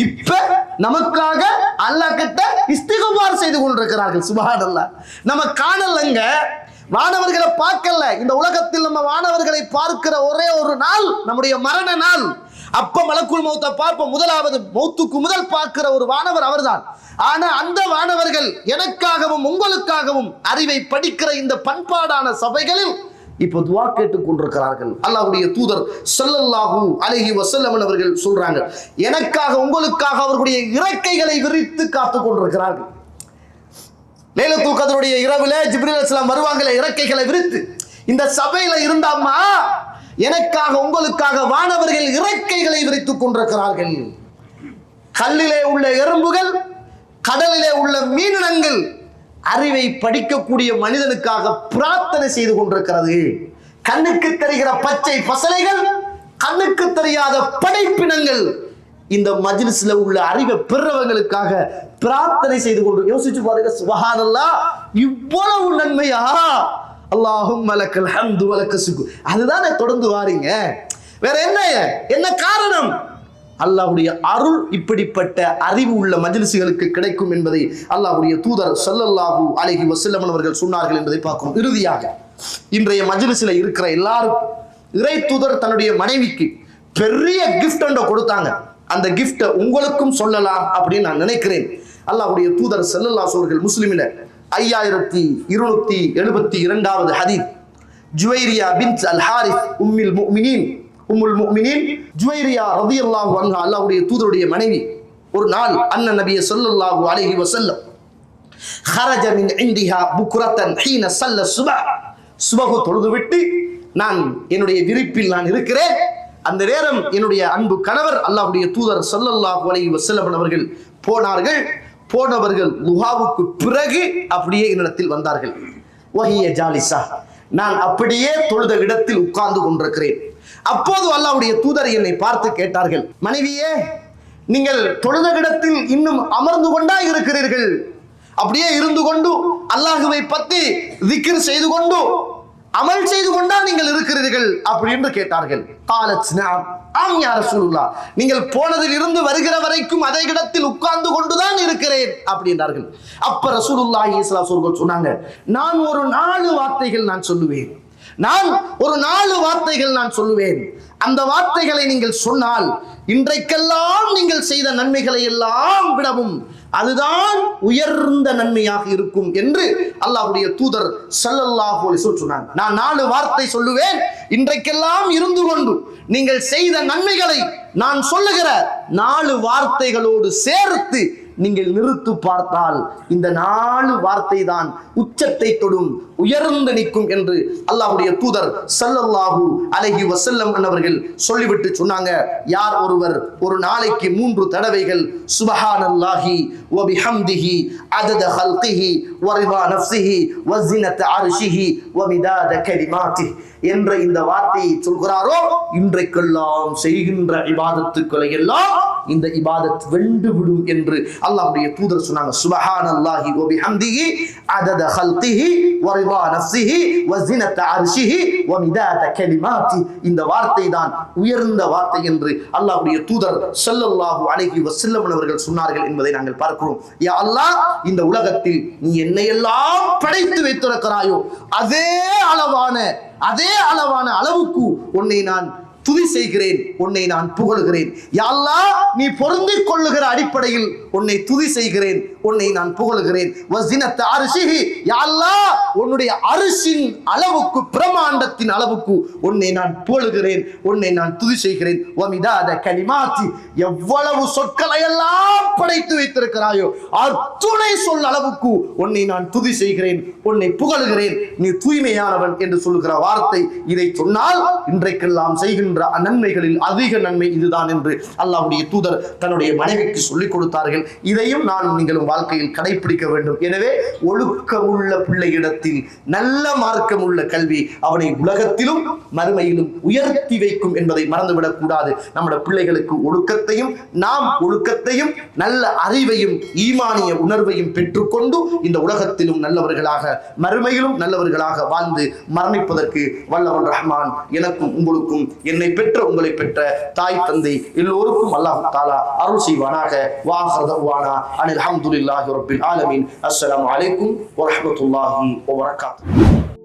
இப்ப நமக்காக அல்லாஹ் கிட்ட இஸ்திக்பார் செய்து கொண்டிருக்கிறார்கள். சுப்ஹானல்லாஹ். நம்ம காணலங்க, வானவர்களை பார்க்கல. இந்த உலகத்தில் நம்ம வானவர்களை பார்க்கிற ஒரே ஒரு நாள் நம்முடைய மரண நாள். அப்ப மலக்குல் மௌத்தை பார்ப்போம். முதலாவது மௌத்துக்கு முதல் பார்க்கிற ஒரு வானவர் அவர்தான். ஆனா அந்த வானவர்கள் எனக்காகவும் உங்களுக்காகவும் அறிவை படிக்கிற இந்த பண்பாடான சபைகளில் இப்ப துஆ கேட்டுக் கொண்டிருக்கிறார்கள். அல்லாஹ்வுடைய தூதர் ஸல்லல்லாஹு அலைஹி வஸல்லம் அவர்கள் சொல்றாங்க, எனக்காக உங்களுக்காக அவர்களுடைய இறக்கைகளை விரித்து காத்துக் கொண்டிருக்கிறார்கள். லைலத்துல் கத்ருடைய இரவுல ஜிப்ரீல் அலைஹிஸ்ஸலாம் வருவாங்களே இறக்கைகளை விரித்து. இந்த சபையில இருந்தாமா எனக்காக உங்களுக்காக வானவர்கள் இறக்கைகளை விரித்துக் கொண்டிருக்கிறார்கள். கல்லிலே உள்ள எறும்புகள், கடலிலே உள்ள மீனினங்கள் அறிவை படிக்கக்கூடிய மனிதனுக்காக பிரார்த்தனை செய்து கொண்டிருக்கிறது. கண்ணுக்கு தெரிகிற பச்சை பசலைகள், கண்ணுக்கு தெரியாத படைப்பினங்கள் இந்த மஜ்லிஸ்ல உள்ள அறிவை பெறவங்களுக்காக பிரார்த்தனை செய்து கொண்டு. யோசிச்சு பாருங்க, சுப்ஹானல்லாஹ், இவ்வளவு நன்மையா? அல்லாஹும்ம லக்கல் ஹம்து வ லக்க ஷுக்ர். அதுதானே தொடர்ந்து வாரீங்க. வேற என்ன காரணம்? அல்லாஹ்வுடைய அருள் இப்படிப்பட்ட அறிவு உள்ள மஜ்லிஸ்களுக்கு கிடைக்கும் என்பதை அல்லாஹ்வுடைய தூதர் ஸல்லல்லாஹு அலைஹி வஸல்லம் அவர்கள் சொன்னார்கள் என்பதை பார்க்கிறோம். இறுதியாக இன்றைய மஜ்லிஸ்ல இருக்கிற எல்லாரும் இறை தூதர் தன்னுடைய மனைவிக்கு பெரிய கிஃப்ட் ஒன்று கொடுத்தாங்க. அந்த கிஃப்ட்டை உங்களுக்கும் சொல்லலாம் அப்படின்னு நான் நினைக்கிறேன். அல்லாஹ்வுடைய தூதர் ஸல்லல்லாஹு அவர்கள் முஸ்லிமில 5272வது ஹதீஸ், ஜுவைரியா பின்த் அல் ஹாரிஸ் உம்முல் முஃமினீன் ஜுவைரியா ரலியல்லாஹு அன்ஹா அல்லாஹ்வுடைய தூதருடைய மனைவி, ஒரு நாள் அன்ன நபிய ஸல்லல்லாஹு அலைஹி வஸல்லம் خرج من عندها بكرة حين صلى الصبح. சுபஹ் தொழுதுவிட்டு நான் என்னுடைய விரிப்பில் நான் இருக்கிறேன். அந்த நேரம் என்னுடைய அன்பு கணவர் அல்லாஹ்வுடைய தூதர் ஸல்லல்லாஹு அலைஹி வஸல்லம் அவர்கள் போனவர்கள் லுஹாவுக்கு பிறகு அப்படியே என்னிடத்தில் வந்தார்கள். வஹிய ஜாலிசா, நான் அப்படியே தொழுத இடத்தில் உட்கார்ந்து கொண்டிருக்கிறேன். அப்போது அல்லாஹ்வுடைய தூதர் என்னை பார்த்து கேட்டார்கள், மனைவியே, நீங்கள் தொழுத இடத்தில் இன்னும் அமர்ந்து கொண்டா இருக்கிறீர்கள்? அப்படியே இருந்து கொண்டு அல்லாஹ்வை பற்றி திக்ர் செய்து கொண்டு அமல் செய்து கொண்டா நீங்கள் இருக்கிறீர்கள் அப்படி என்று கேட்டார்கள். காலத் நஅம், ஆம் யா ரசூலுல்லாஹ், நீங்கள் போனதில் இருந்து வருகிற வரைக்கும் அதே இடத்தில் உட்கார்ந்து கொண்டுதான் இருக்கிறேன் அப்படின்றார்கள். அப்ப ரசூலுல்லாஹி ஸல்லல்லாஹு அலைஹி வஸல்லம் சொன்னாங்க, நான் ஒரு 4 வார்த்தைகள் நான் சொல்லுவேன், நான் ஒரு 4 வார்த்தைகள் நான் சொல்லுவேன். அந்த வார்த்தைகளை நீங்கள் சொன்னால் இன்றைக்கெல்லாம் நீங்கள் செய்த நன்மைகளை எல்லாம் விடவும் அதுதான் உயர்ந்த நன்மையாக இருக்கும் என்று அல்லாஹ்வுடைய தூதர் ஸல்லல்லாஹு அலைஹி வஸல்லம் சொன்னாங்க. நான் 4 வார்த்தை சொல்லுவேன், இன்றைக்கெல்லாம் இருந்து கொண்டு நீங்கள் செய்த நன்மைகளை நான் சொல்லுகிற 4 வார்த்தைகளோடு சேர்த்து நீங்கள் நிறுத்து பார்த்தால் இந்த 4 வார்த்தை தான் உச்சத்தை தொடும், உயர்ந்து நிற்கும் என்று அல்லாஹ்வுடைய தூதர் ஸல்லல்லாஹு அலைஹி வஸல்லம் அவர்கள் சொல்லிவிட்டு சொன்னாங்க, யார் ஒருவர் ஒரு நாளைக்கு 3 தடவைகள் சுப்ஹானல்லாஹி வ பிஹம்திஹி அதத ஹல்கிஹி வ ரிதா நஃப்ஸிஹி வ ஸினத அர்ஷிஹி வ மிதாத கலிமாத்திஹி என்ற இந்த வார்த்தையை சொல்கிறாரோ, இன்றைக்கெல்லாம் செய்கின்ற இபாதத்துக்களை எல்லாம் இந்த இபாதத் வென்று விடும் என்று அல்லாஹ்வுடைய தூதர் சொன்னாங்க. சுப்ஹானல்லாஹி வ பிஹம்திஹி அதத ஹல்கிஹி வ ரிதா நஃப்ஸிஹி வ ஸினத அர்ஷிஹி வ மிதாத கலிமாத்தி, இந்த வார்த்தை தான் உயர்ந்த வார்த்தை என்று அல்லாஹ்வுடைய தூதர் ஸல்லல்லாஹு அலைஹி வஸல்லம் அவர்கள் சொன்னார்கள் என்பதை நாங்கள் பார்க்கிறோம். யா அல்லாஹ், இந்த உலகத்தில் நீ என்னையெல்லாம் படைத்து வைத்திருக்கிறாயோ அதே அளவான அளவுக்கு உன்னை நான் துதி செய்கிறேன், உன்னை நான் புகழுகிறேன். யா அல்லாஹ், நீ பொருந்திக் கொள்ளுகிற அடிப்படையில் உன்னை துதி செய்கிறேன், உன்னை நான் புகழுகிறேன். வஸினத அர்ஷிஹி, யா அல்லாஹ், உன்னுடைய அரிசின் அளவுக்கு, பிரமாண்டத்தின் அளவுக்கு உன்னை நான் புகழுகிறேன், உன்னை நான் துதி செய்கிறேன். வமிதாத கலிமாத்தி, எவ்வளவு சொற்களை எல்லாம் படைத்து வைத்திருக்கிறாயோ அத்துணை சொல் அளவுக்கு உன்னை நான் துதி செய்கிறேன், உன்னை புகழுகிறேன், நீ தூய்மையானவன் என்று சொல்லுகிற வார்த்தை. இதை சொன்னால் இன்றைக்கெல்லாம் செய்கின்ற நன்மைகளில் அதிக நன்மை இதுதான் என்று அல்லாஹ்வுடைய தூதர் தன்னுடைய மனைவிக்கு சொல்லிக் கொடுத்தார்கள். இதையும் நான் நீங்களும் வாழ்க்கையில் கடைபிடிக்க வேண்டும். எனவே ஒழுக்கமுள்ள பிள்ளையிடத்தில் நல்ல மார்க்கமுள்ள கல்வி அவனை உலகத்திலும் மறுமையிலும் உயர்த்தி வைக்கும் என்பதை மறந்துவிடக் கூடாது. நம்முடைய பிள்ளைகளுக்கு ஒழுக்கத்தையும் நாம் ஒழுக்கத்தையும் நல்ல அறிவையும் ஈமானிய உணர்வையும் பெற்றுக்கொண்டு இந்த உலகத்திலும் நல்லவர்களாக மறுமையிலும் நல்லவர்களாக வாழ்ந்து மரணிப்பதற்கு வல்லவன் ரஹ்மான் எனக்கும் உங்களுக்கும் என்னை பெற்ற உங்களை பெற்ற தாய் தந்தை எல்லோருக்கும் அல்லாஹ் தஆலா அருள் செய்வானாக. வாஹர் தஅவானா அனில் ஹம்துலில்லாஹி ரப்பில் ஆலமீன். அஸ்ஸலாமு அலைக்கும் வ ரஹ்மத்துல்லாஹி வ பரகாத்துஹு.